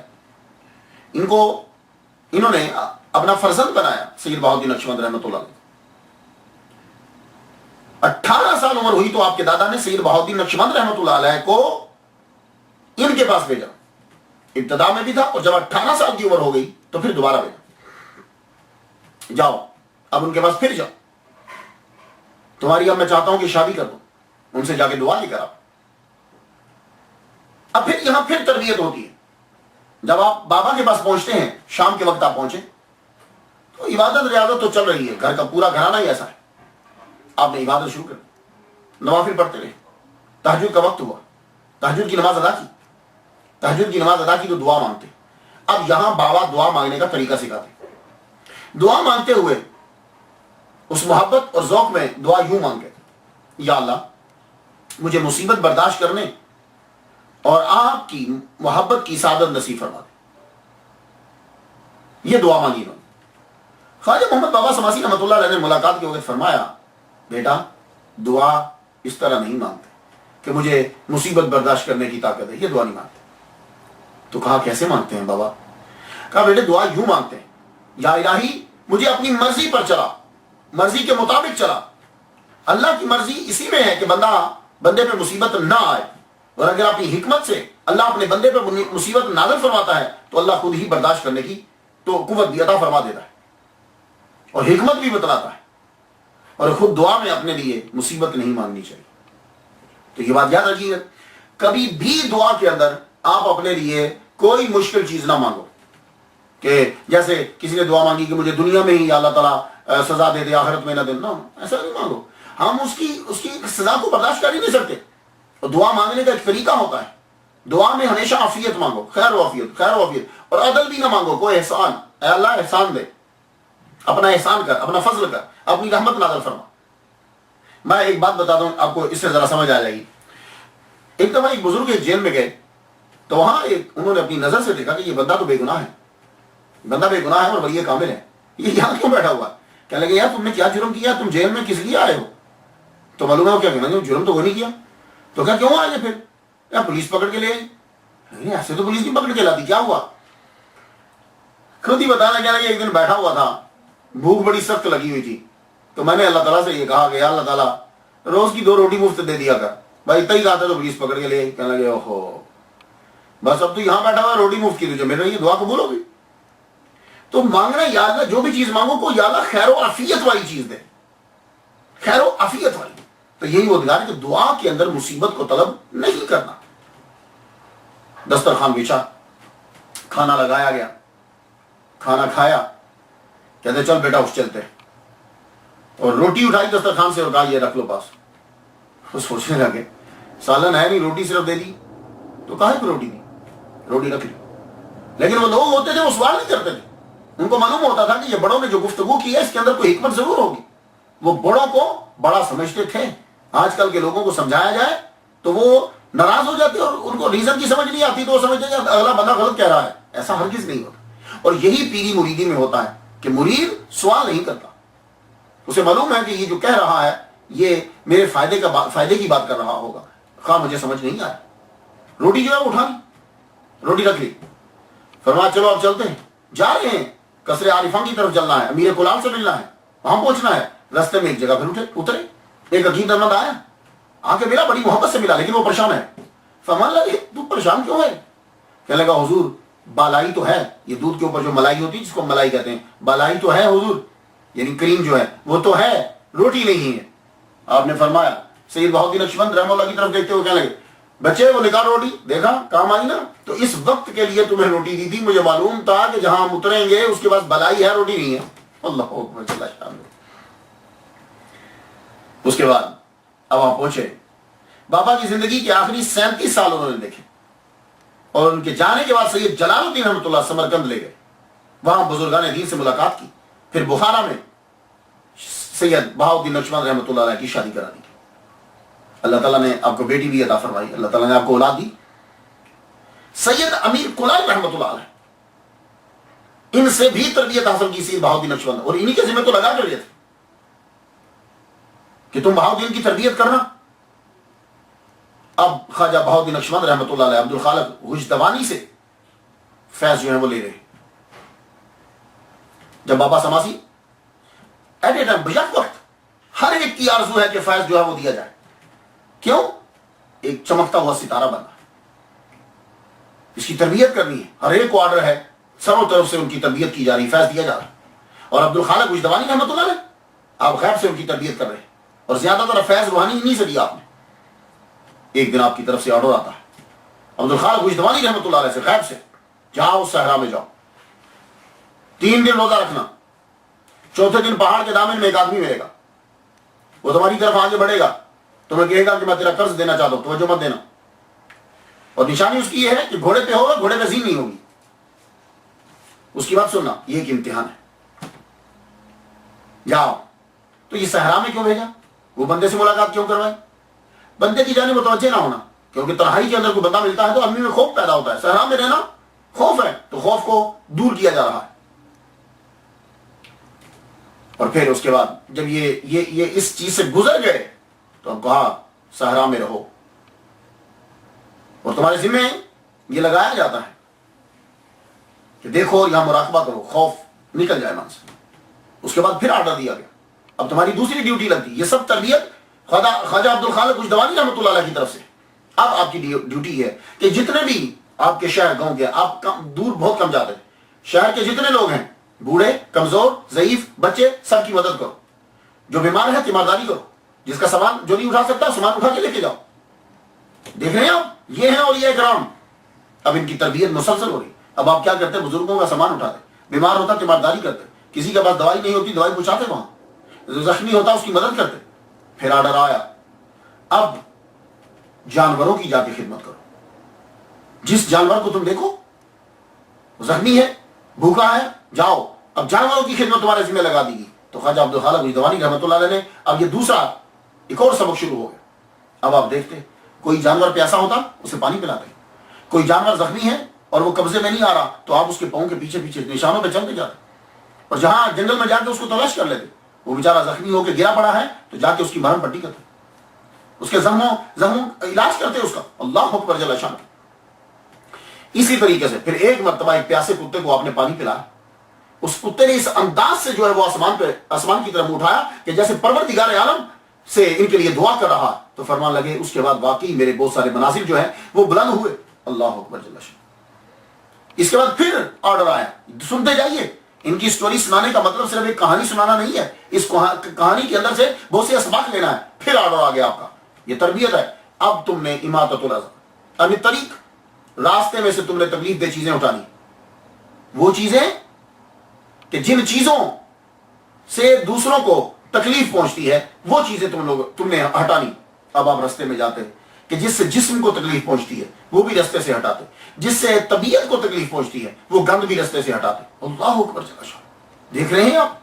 انہوں نے اپنا فرزند بنایا سید بہاؤالدین نقشبند رحمۃ اللہ علیہ. 18 سال عمر ہوئی تو آپ کے دادا نے سید بہاؤالدین نقشبند رحمۃ اللہ علیہ کو ان کے پاس بھیجا. ابتدا میں بھی تھا، اور جب 18 سال کی عمر ہو گئی تو پھر دوبارہ بھیجا، جاؤ اب ان کے پاس پھر جاؤ، تمہاری اب میں چاہتا ہوں کہ شادی کر دو. ان سے جا کے دعا لے کر آپ. اب پھر یہاں پھر تربیت ہوتی ہے. جب آپ بابا کے پاس پہنچتے ہیں، شام کے وقت آپ پہنچے، تو عبادت ریاضت تو چل رہی ہے، گھر کا پورا گھرانہ ہی ایسا ہے. آپ نے عبادت شروع کر دی، نوافل پڑھتے رہے. تہجد کا وقت ہوا، تہجد کی نماز ادا کی. تہجد کی نماز ادا کی تو دعا مانگتے. اب یہاں بابا دعا مانگنے کا طریقہ سکھاتے. دعا مانگتے ہوئے اس محبت اور ذوق میں دعا یوں مانگے، یا اللہ مجھے مصیبت برداشت کرنے اور آپ کی محبت کی سعادت نصیب فرما دے. یہ دعا مانگی انہوں نے. خواجہ محمد بابا سماسی رحمۃ اللہ علیہ نے ملاقات کے وقت فرمایا بیٹا دعا اس طرح نہیں مانگتے کہ مجھے مصیبت برداشت کرنے کی طاقت ہے, یہ دعا نہیں مانگتے. تو کہا کیسے مانگتے ہیں بابا؟ کہا بیٹے دعا یوں مانگتے ہیں یا الہی مجھے اپنی مرضی پر چلا, مرضی کے مطابق چلا. اللہ کی مرضی اسی میں ہے کہ بندے پہ مصیبت نہ آئے, اور اگر اپنی حکمت سے اللہ اپنے بندے پہ مصیبت نازل فرماتا ہے تو اللہ خود ہی برداشت کرنے کی تو قوت بھی عطا فرما دیتا ہے اور حکمت بھی بتلاتا ہے. اور خود دعا میں اپنے لیے مصیبت نہیں مانگنی چاہیے. تو یہ بات یاد رکھیے, کبھی بھی دعا کے اندر آپ اپنے لیے کوئی مشکل چیز نہ مانگو کہ جیسے کسی نے دعا مانگی کہ مجھے دنیا میں ہی اللہ تعالیٰ سزا دے دے آخرت میں نہ دے. نہ, ایسا نہیں مانگو. ہم اس کی سزا کو برداشت کر ہی نہیں سکتے. اور دعا مانگنے کا ایک طریقہ ہوتا ہے. دعا میں ہمیشہ عافیت مانگو, خیر و عافیت, خیر و عافیت. اور عدل بھی نہ مانگو, کوئی احسان, اے اللہ احسان دے, اپنا احسان کر, اپنا فضل کر, اپنی رحمت نازل فرما. میں ایک بات بتا دوں آپ کو, اس سے ذرا سمجھ آ جائے گی. ایک دفعہ ایک بزرگ ایک جیل میں گئے تو وہاں انہوں نے اپنی نظر سے دیکھا کہ یہ بندہ تو بے گناہ ہے, بندہ بے گناہ ہے اور ولی کامل ہے, یہ یہاں کیوں بیٹھا ہوا ہے؟ کہنے لگے یار تم نے کیا جرم کیا, تم جیل میں کس لیے آئے ہو؟ تو معلوم ہے وہ کیا کہنا, جرم تو وہ نہیں کیا. تو کیا کیوں آئے پھر؟ یا پولیس پکڑ کے لے آئی؟ ایسے تو پولیس نہیں پکڑ کے لاتی, کیا ہوا؟ خود ہی بتانا. کہنے لگے ایک دن بیٹھا ہوا تھا, بھوک بڑی سخت لگی ہوئی تھی, تو میں نے اللہ تعالیٰ سے یہ کہا کہ یا اللہ تعالیٰ روز کی 2 روٹی مفت دے دیا کر. بھائی اتنا ہی کہا تھا تو پولیس پکڑ کے لے آئی. کہنے لگے اوہو بس اب تو یہاں بیٹھا ہوا روٹی مفت کی تجھے میرے یہ دعا قبول ہوگی. تو مانگنا یا اللہ جو بھی چیز مانگو کو یا اللہ خیر و عافیت والی چیز دے, خیر و عافیت والی. تو یہی وہ دعا ہے کہ دعا کے اندر مصیبت کو طلب نہیں کرنا. دسترخوان بچھا, کھانا لگایا گیا, کھانا کھایا, کہتے چل بیٹا اٹھ چلتے, اور روٹی اٹھائی دسترخوان سے اور کہا یہ رکھ لو پاس. وہ سوچنے لگے سالن ہے نہیں, روٹی صرف دے دی, تو کہا کہ روٹی نہیں, روٹی رکھ لی. لیکن وہ لوگ ہوتے تھے وہ سوال نہیں کرتے تھے, ان کو معلوم ہوتا تھا کہ یہ بڑوں نے جو گفتگو کی ہے اس کے اندر کوئی حکمت ضرور ہوگی. وہ بڑوں کو بڑا سمجھتے تھے. آج کل کے لوگوں کو سمجھایا جائے تو وہ ناراض ہو جاتے اور ان کو ریزن کی سمجھ نہیں آتی تو وہ سمجھتے ہیں اگلا بندہ غلط کہہ رہا ہے. ایسا ہرگز نہیں ہوتا. اور یہی پیری مریدی میں ہوتا ہے کہ مرید سوال نہیں کرتا, اسے معلوم ہے کہ یہ جو کہہ رہا ہے یہ میرے فائدے کی بات کر رہا ہوگا, خواہ مجھے سمجھ نہیں آیا. روٹی جو ہے اٹھا لی, روٹی رکھ لی, فرمایا چلو اب چلتے ہیں. جا رہے ہیں قصر عارفان کی طرف چلنا ہے, امیر کلال سے ملنا ہے, وہاں پہنچنا ہے. رستے میں ایک جگہ پھر اترے, ایک عقیدت مند آیا, آ کے ملا, بڑی محبت سے ملا, لیکن وہ پریشان ہے. فرمان لگے تو پریشان کیوں ہے؟ کہنے لگا حضور بالائی تو ہے, یہ دودھ کے اوپر جو ملائی ہوتی ہے جس کو ملائی کہتے ہیں, بالائی تو ہے حضور, یعنی کریم جو ہے وہ تو ہے, روٹی نہیں ہے. آپ نے فرمایا, سید بہاؤالدین نقشبند رحمہ اللہ کی طرف دیکھتے ہوئے کہنے لگے بچے وہ نکال روٹی, دیکھا کام آئی نا, تو اس وقت کے لیے تمہیں روٹی دی تھی, مجھے معلوم تھا کہ جہاں ہم اتریں گے اس کے پاس بلائی ہے, روٹی نہیں ہے. اللہ اکبر, اللہ شان. اس کے بعد اب آپ پہنچے, بابا کی زندگی کے آخری 37 سال انہوں نے دیکھے, اور ان کے جانے کے بعد سید جلال الدین رحمۃ اللہ سمرقند لے گئے, وہاں بزرگان دین سے ملاقات کی. پھر بخارا میں سید بہاؤالدین نقشبند رحمۃ اللہ علیہ کی شادی کرا دی. اللہ تعالیٰ نے آپ کو بیٹی بھی عطا فرمائی, اللہ تعالیٰ نے آپ کو اولاد دی. سید امیر کلال رحمۃ اللہ علیہ, ان سے بھی تربیت حاصل کی سید بہاؤالدین نقشبند, اور انہی کے ذمہ تو لگا کر لیے تھے کہ تم بہاؤالدین کی تربیت کرنا. اب خواجہ بہاؤالدین نقشبند رحمۃ اللہ علیہ عبد الخالق غجدوانی سے فیض جو ہے وہ لے رہے. جب بابا Sammasi at a time back وقت ہر ایک کی آرزو ہے کہ فیض جو ہے وہ دیا جائے. کیوں؟ ایک چمکتا ہوا ستارہ بنا, اس کی تربیت کرنی ہے, ہر ایک کو آرڈر ہے, سروں طرف سے ان کی تربیت کی جا رہی, فیض دیا جا رہا ہے. اور عبد الخالق غجدوانی رحمۃ اللہ علیہ آپ غیب سے ان کی تربیت کر رہے ہیں, اور زیادہ تر فیض روحانی انہی سے دیا آپ نے. ایک دن آپ کی طرف سے آرڈر آتا ہے عبد الخالق غجدوانی رحمۃ اللہ علیہ سے, غیب سے, جاؤ اس صحرا میں جاؤ, 3 دن روزہ رکھنا, چوتھے دن پہاڑ کے دامن میں ایک آدمی ملے گا, وہ تمہاری طرف آگے بڑھے گا, تمہیں کہے گا کہ میں تیرا قرض دینا چاہتا ہوں, توجہ مت دینا. اور نشانی اس کی یہ ہے کہ گھوڑے پہ ہوگا, گھوڑے پہ زین نہیں ہوگی, اس کی بات سننا, یہ ایک امتحان ہے. جاؤ. تو یہ صحرا میں کیوں بھیجا؟ وہ بندے سے ملاقات کیوں کروائے؟ بندے کی جانب متوجہ نہ ہونا، کیونکہ تنہائی کے اندر کوئی بندہ ملتا ہے تو آدمی میں خوف پیدا ہوتا ہے، صحرا میں رہنا خوف ہے، تو خوف کو دور کیا جا رہا ہے۔ اور پھر اس کے بعد جب یہ اس چیز سے گزر گئے تو اب کہا صحرا میں رہو، اور تمہارے ذمہ یہ لگایا جاتا ہے کہ دیکھو یہاں مراقبہ کرو، خوف نکل جائے من سے۔ اس کے بعد پھر آرڈر دیا گیا، اب تمہاری دوسری ڈیوٹی لگتی، یہ سب تربیت خواجہ عبد الخالق کشدوانی رحمۃ اللہ علیہ کی طرف سے۔ اب آپ کی ڈیوٹی ہے کہ جتنے بھی آپ کے شہر گاؤں کے، آپ دور بہت کم جاتے ہیں، شہر کے جتنے لوگ ہیں، بوڑھے، کمزور، ضعیف، بچے، سب کی مدد کرو، جو بیمار ہے تیمارداری کرو، جس کا سامان جو نہیں اٹھا سکتا سامان اٹھا کے لے کے جاؤ۔ دیکھ رہے ہیں آپ، یہ ہیں اور یہ اکرام۔ اب ان کی تربیت مسلسل ہو رہی۔ اب آپ کیا کرتے ہیں؟ بزرگوں کا سامان اٹھاتے، بیمار ہوتا تیمارداری کرتے، کسی کے پاس دوائی نہیں ہوتی دوائی پہنچاتے وہاں، زخمی ہوتا اس کی مدد کرتے۔ پھر آرڈر آیا، اب جانوروں کی جا کے خدمت کرو، جس جانور کو تم دیکھو زخمی ہے، بھوکا ہے، جاؤ۔ اب جانوروں کی خدمت تمہارے ذمہ لگا دی گئی۔ تو خواجہ عبد الخالق کشدوانی رحمۃ اللہ علیہ نے اب یہ دوسرا ایک اور سبق شروع ہو گیا۔ اب آپ دیکھتے کوئی جانور پیاسا ہوتا اسے پانی پلاتے، کوئی جانور زخمی ہے اور وہ قبضے میں نہیں آ رہا تو آپ اس کے پاؤں کے پیچھے پیچھے نشانوں پہ چلتے جاتے، اور جہاں جنگل میں جا کے اس کو تلاش کر لیتے، وہ بیچارہ زخمی ہو کے گرا پڑا ہے تو جا کے اس کی مرہم پٹی کرتے، اس کے زخموں علاج کرتے اس کا۔ اللہ اکبر جل شان۔ اسی طریقے سے پھر ایک مرتبہ ایک پیاسے کتے کو آپ نے پانی پلایا، اس کتے نے اس انداز سے جو ہے وہ آسمان کی طرف اٹھایا کہ جیسے پروردگار عالم سے ان کے لیے دعا کر رہا، تو فرمان لگے اس کے بعد واقعی میرے بہت سارے منازل جو ہیں وہ بلند ہوئے۔ اللہ اکبر جل شان۔ اس کے بعد پھر آرڈر آیا، سنتے جائیے، ان کی سٹوری سنانے کا مطلب صرف ایک کہانی سنانا نہیں ہے، اس کہانی کے اندر سے بہت سے اسباق لینا ہے۔ پھر آرڈر آ گیا آپ کا، یہ تربیت ہے۔ اب تم نے اماطۃ الاذى، اب طریق، راستے میں سے تم نے تکلیف دہ چیزیں اٹھانی، وہ چیزیں کہ جن چیزوں سے دوسروں کو تکلیف پہنچتی ہے وہ چیزیں تم نے ہٹانی۔ اب آپ رستے میں جاتے کہ جس سے جسم کو تکلیف پہنچتی ہے وہ بھی رستے سے ہٹاتے، جس سے طبیعت کو تکلیف پہنچتی ہے وہ گند بھی رستے سے ہٹاتے۔ اللہ اکبر جل شان۔ دیکھ رہے ہیں آپ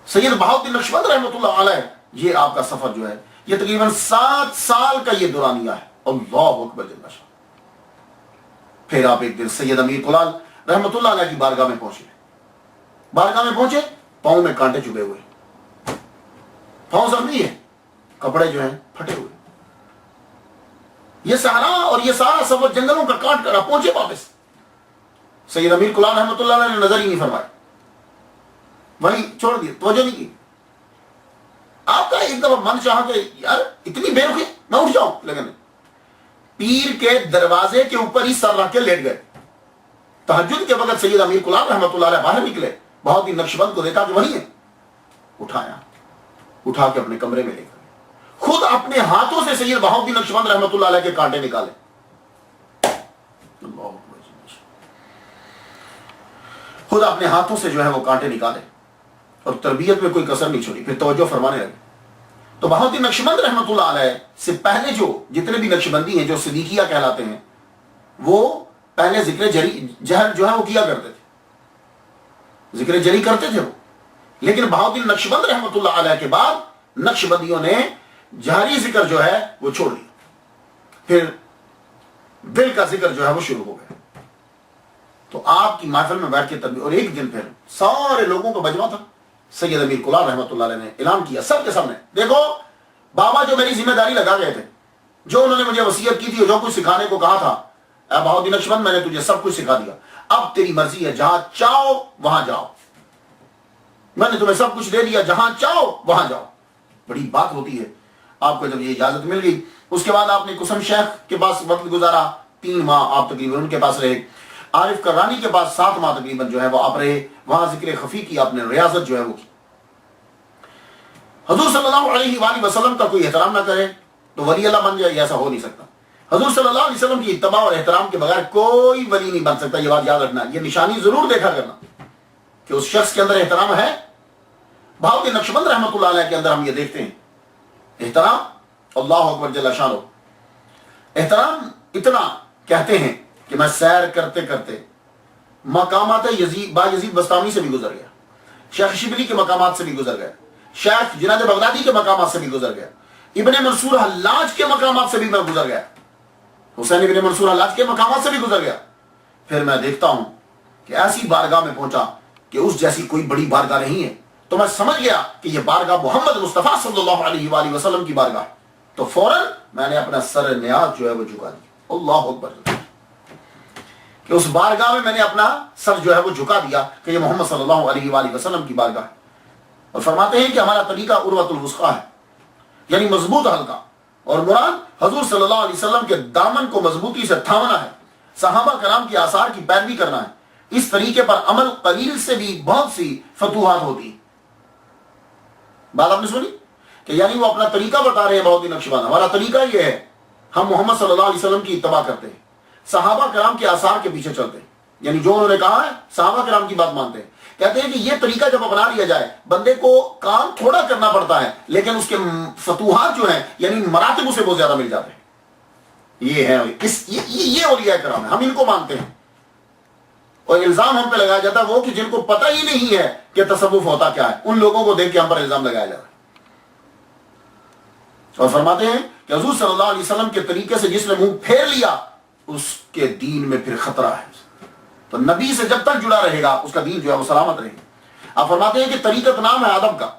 سید بہاؤالدین نقشبند رحمۃ اللہ علیہ، یہ آپ کا سفر جو ہے یہ تقریباً 7 سال کا یہ دورانیہ ہے۔ اللہ اکبر جل شان۔ پھر آپ ایک دن سید امیر کلال رحمۃ اللہ علیہ کی بارگاہ میں پہنچے، بارگاہ میں پہنچے، پاؤں میں کانٹے چبھے ہوئے، پاؤں زخمی ہے، کپڑے جو ہیں پھٹے ہوئے، یہ صحرا اور یہ سارا سفر جنگلوں کا کاٹ کر پہنچے واپس۔ سید امیر کلال رحمۃ اللہ علیہ نے نظر ہی نہیں فرمایا، وہی چھوڑ دیا، توجہ نہیں کی۔ آپ کا ایک دفعہ من چاہا کہ یار اتنی بے رخی، میں اٹھ جاؤں، لیکن پیر کے دروازے کے اوپر ہی سر رکھ کے لیٹ گئے۔ تہجد کے وقت سید امیر کلال رحمۃ اللہ علیہ باہر نکلے، بہاؤالدین نقشبند کو دیکھا کہ وہی ہے، اٹھایا، اٹھا کے اپنے کمرے میں لے گئے، خود اپنے ہاتھوں سے سید بہاؤالدین نقشبند رحمۃ اللہ علیہ کے کانٹے نکالے۔ خود اپنے ہاتھوں سے جو ہے وہ کانٹے نکالے اور تربیت میں کوئی کسر نہیں چھوڑی۔ پھر توجہ فرمانے لگے۔ تو بہاؤالدین نقشبند رحمۃ اللہ علیہ سے پہلے جو جتنے بھی نقشبندی ہیں جو صدیقیہ کہلاتے ہیں، وہ پہلے ذکر جہر جو ہے وہ کیا کرتے تھے، ذکر جری کرتے تھے وہ، لیکن بہاؤالدین نقشبند رحمۃ اللہ علیہ کے بعد نقشبندیوں نے جہری ذکر جو ہے وہ چھوڑ دیا، پھر دل کا ذکر جو ہے وہ شروع ہو گیا۔ تو آپ کی محفل میں بیٹھ کے تربیت، اور ایک دن پھر سارے لوگوں کو مجمع تھا، سید امیر کلال رحمۃ اللہ علیہ نے اعلان کیا سب کے سامنے، دیکھو بابا جو میری ذمہ داری لگا گئے تھے، جو انہوں نے مجھے وصیت کی تھی اور جو کچھ سکھانے کو کہا تھا، اے بہاؤالدین نقشبند میں نے تجھے سب کچھ سکھا دیا، اب تیری مرضی ہے، جہاں چاہو وہاں جاؤ، میں نے تمہیں سب کچھ دے دیا، جہاں چاہو وہاں جاؤ۔ بڑی بات ہوتی ہے۔ آپ کو جب یہ اجازت مل گئی، اس کے بعد آپ نے قسم شیخ کے پاس وقت گزارا، 3 ماہ آپ تقریباً ان کے پاس رہے، عارف کرانی کے پاس 7 ماہ تقریباً جو ہے وہ آپ رہے، وہاں ذکر خفی کی آپ نے ریاضت جو ہے وہ کی۔ حضور صلی اللہ علیہ وآلہ وسلم کا کوئی احترام نہ کرے تو ولی اللہ بن جائے، ایسا ہو نہیں سکتا۔ حضور صلی اللہ علیہ وسلم کی اتباع اور احترام کے بغیر کوئی ولی نہیں بن سکتا، یہ بات یاد رکھنا، یہ نشانی ضرور دیکھا کرنا کہ اس شخص کے اندر احترام ہے۔ بہاؤالدین نقشبند رحمۃ اللہ علیہ کے اندر ہم یہ دیکھتے ہیں احترام، اللہ اکبر جل شانہ، احترام اتنا کہتے ہیں کہ میں سیر کرتے کرتے مقامات با یزید بستامی سے بھی گزر گیا، شیخ شبلی کے مقامات سے بھی گزر گیا، شیخ جنید بغدادی کے مقامات سے بھی گزر گیا، ابن منصور حلاج کے مقامات سے بھی میں گزر گیا، حسین ابن منصور حلاج کے مقامات سے بھی گزر گیا. پھر میں دیکھتا ہوں کہ ایسی بارگاہ میں پہنچا کہ اس جیسی کوئی بڑی بارگاہ نہیں ہے. تو میں سمجھ گیا کہ یہ بارگاہ محمد مصطفیٰ صلی اللہ علیہ وآلہ وسلم کی بارگاہ. تو فوراً میں نے اپنا سر نیاز جو ہے وہ جھکا دیا. اللہ اکبر. کہ اس بارگاہ میں نے اپنا سر جو ہے وہ جھکا دیا کہ یہ محمد صلی اللہ علیہ وآلہ وسلم کی بارگاہ ہے. اور فرماتے ہیں کہ ہمارا طریقہ عروۃ الوثقیٰ ہے، یعنی مضبوط حلقہ، اور مراد حضور صلی اللہ علیہ وسلم کے دامن کو مضبوطی سے تھامنا ہے، صحابہ کرام کی آثار کی پیروی کرنا ہے. اس طریقے پر عمل قلیل سے بھی بہت سی فتوحات ہوتی ہیں. بات آپ نے سنی کہ یعنی وہ اپنا طریقہ بتا رہے ہیں بہت ہی نقشبند. ہمارا طریقہ یہ ہے، ہم محمد صلی اللہ علیہ وسلم کی اتباع کرتے ہیں، صحابہ کرام کے آثار کے پیچھے چلتے ہیں، یعنی جو انہوں نے کہا ہے صحابہ کرام کی بات مانتے ہیں. کہتے ہیں کہ یہ طریقہ جب اپنا لیا جائے بندے کو کام تھوڑا کرنا پڑتا ہے لیکن اس کے فتوحات جو ہیں یعنی مراتب اسے بہت زیادہ مل جاتے ہیں. یہ ہے یہ اولیاء کرام ہیں، ہم ان کو مانتے ہیں. اور الزام ہم پہ لگایا جاتا ہے وہ کہ جن کو پتہ ہی نہیں ہے کہ تصوف ہوتا کیا ہے، ان لوگوں کو دیکھ کے ہم پر الزام لگایا جاتا ہے. اور فرماتے ہیں کہ حضور صلی اللہ علیہ وسلم کے طریقے سے جس نے منہ پھیر لیا اس کے دین میں پھر خطرہ ہے. تو نبی سے جب تک جڑا رہے گا اس کا دین جو ہے وہ سلامت رہے گا. آپ فرماتے ہیں کہ طریقت نام ہے ادب کا.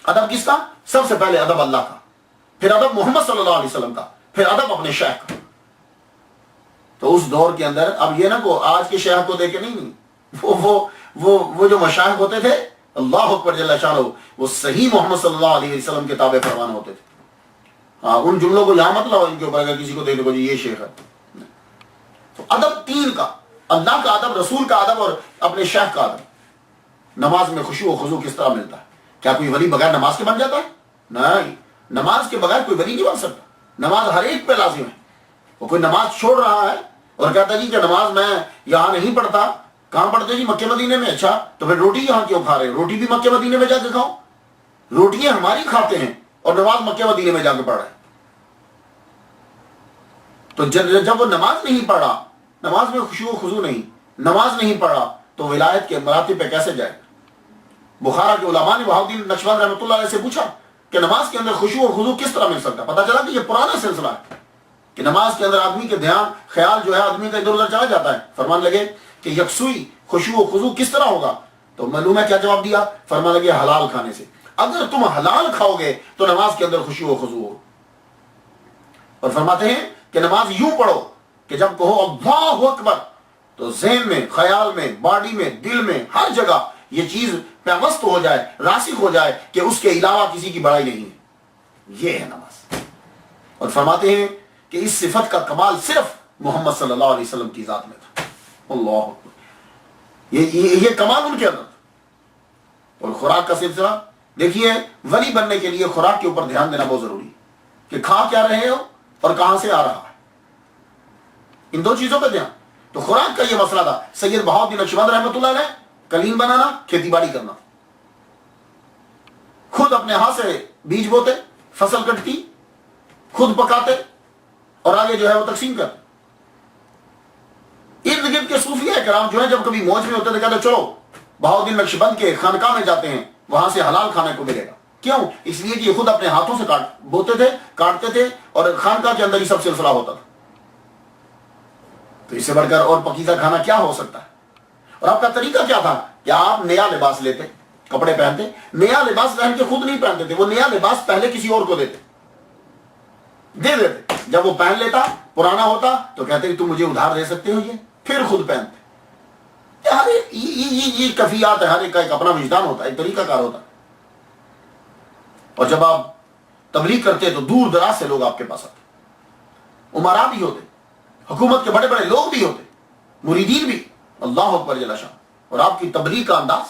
ادب کس کا؟ سب سے پہلے ادب اللہ کا، پھر ادب محمد صلی اللہ علیہ وسلم کا، پھر ادب اپنے شیخ کا. تو اس دور کے اندر اب یہ نہ کو آج کے شیخ کو دیکھ کے نہیں، وہ جو مشائخ ہوتے تھے اللہ اکبر جل شانہ، وہ صحیح محمد صلی اللہ علیہ وسلم کے تابع فرمان ہوتے تھے. ان جملوں کو یہاں مت لاؤ ان کے اوپر اگر کسی کو دیکھ لو جی یہ شیخ ہے. تو ادب تین کا، اللہ کا ادب، رسول کا ادب اور اپنے شیخ کا ادب. نماز میں خشوع و خضوع کس طرح ملتا ہے؟ کیا کوئی ولی بغیر نماز کے بن جاتا ہے؟ نہیں، نماز کے بغیر کوئی ولی نہیں بن سکتا. نماز ہر ایک پہ لازم ہے. وہ کوئی نماز چھوڑ رہا ہے اور کہتا جی کہ نماز میں یہاں نہیں پڑھتا، کہاں پڑھتے جی؟ مکہ مدینے میں. اچھا تو پھر روٹی یہاں کیوں کھا رہے ہیں؟ روٹی بھی مکہ مدینے میں جا کے کھاؤ. روٹیاں ہماری کھاتے ہیں اور نماز مکہ مدینے میں جا کے پڑھ رہے ہیں. تو جب وہ نماز نہیں پڑھا، نماز میں خشوع و خضوع نہیں، نماز نہیں پڑھا تو ولایت کے مراتب پہ کیسے جائے؟ بخارا کے علماء نے بہاؤ الدین نقشبند رحمۃ اللہ علیہ سے پوچھا کہ نماز کے اندر خشوع و خضوع کس طرح مل سکتا؟ پتہ چلا کہ یہ پرانا سلسلہ ہے کہ نماز کے اندر آدمی کے دھیان خیال جو ہے آدمی کا ادھر ادھر چلا جاتا ہے. فرمان لگے کہ یکسوئی خشوع و خضوع کس طرح ہوگا؟ تو معلوم ہے کیا جواب دیا؟ فرمان لگے حلال کھانے سے. اگر تم حلال کھاؤ گے تو نماز کے اندر خشوع و خضوع ہو. اور فرماتے ہیں کہ نماز یوں پڑھو کہ جب کہو اللہ اکبر تو ذہن میں، خیال میں، باڈی میں، دل میں، ہر جگہ یہ چیز پیوست ہو جائے، راسخ ہو جائے کہ اس کے علاوہ کسی کی بڑائی نہیں ہے. یہ ہے نماز. اور فرماتے ہیں کہ اس صفت کا کمال صرف محمد صلی اللہ علیہ وسلم کی ذات میں تھا. اللہ اکبر. یہ کمال ان کے اندر. اور خوراک کا سلسلہ دیکھیے، ولی بننے کے لیے خوراک کے اوپر دھیان دینا بہت ضروری ہے کہ کھا کیا رہے ہو اور کہاں سے آ رہا ہے. ان دو چیزوں پہ دھیان. تو خوراک کا یہ مسئلہ تھا. سید بہاؤ الدین نقشبند رحمۃ اللہ علیہ کلیم بنانا، کھیتی باڑی کرنا، خود اپنے ہاتھ سے بیج بوتے، فصل کٹتی، خود پکاتے اور آگے جو ہے وہ تقسیم کرتے. ارد گرد کے صوفیہ کرام جو ہے جب کبھی موج میں ہوتے تھے کہتے چلو بہاؤ الدین نقشبند کے خانقاہ میں جاتے ہیں، وہاں سے حلال کھانے کو ملے گا. کیوں؟ اس لیے کہ یہ خود اپنے ہاتھوں سے بوتے تھے، کاٹتے تھے اور خانقاہ کے اندر ہی سب سلسلہ ہوتا تھا. تو اس سے بڑھ کر اور پکیزہ کھانا کیا ہو سکتا ہے؟ اور آپ کا طریقہ کیا تھا کہ آپ نیا لباس لیتے، کپڑے پہنتے، نیا لباس پہن کے خود نہیں پہنتے تھے، وہ نیا لباس پہلے کسی اور کو دے دیتے. جب وہ پہن لیتا، پرانا ہوتا تو کہتے کہ تم مجھے ادھار دے سکتے ہو، یہ پھر خود پہنتے. یہ کفیات ہے، ہر ایک کا ایک اپنا وجدان ہوتا ہے، ایک طریقہ کار ہوتا ہے. اور جب آپ تبلیغ کرتے تو دور دراز سے لوگ آپ کے پاس آتے، امراء بھی ہوتے، حکومت کے بڑے بڑے لوگ بھی ہوتے، مریدین بھی. اللہ اکبر جل شان. اور آپ کی تبلیغ کا انداز،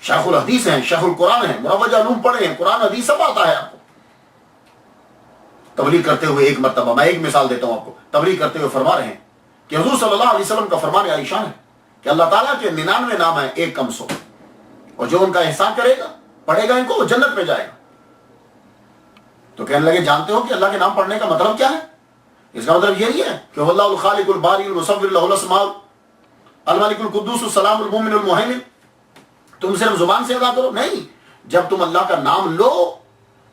شیخ الحدیث ہیں، شیخ القرآن ہیں، مروج علوم پڑھے ہیں، قرآن حدیث سب آتا ہے آپ کو. تبلیغ کرتے ہوئے ایک مرتبہ میں ایک مثال دیتا ہوں آپ کو. تبلیغ کرتے ہوئے فرما رہے ہیں کہ حضور صلی اللہ علیہ وسلم کا فرمان عالی شان ہے کہ اللہ تعالیٰ کے 99 نام ہیں، ایک کم 100، اور جو ان کا احسان کرے گا، پڑھے گا ان کو، وہ جنت میں جائے گا. تو کہنے لگے جانتے ہو کہ اللہ کے نام پڑھنے کا مطلب کیا ہے؟ اس کا مطلب یہی ہے کہ اللہ الخالق الباری المصور له الاسماء الملک القدوس السلام المؤمن المہیمن. تم صرف زبان سے ادا کرو؟ نہیں، جب تم اللہ کا نام لو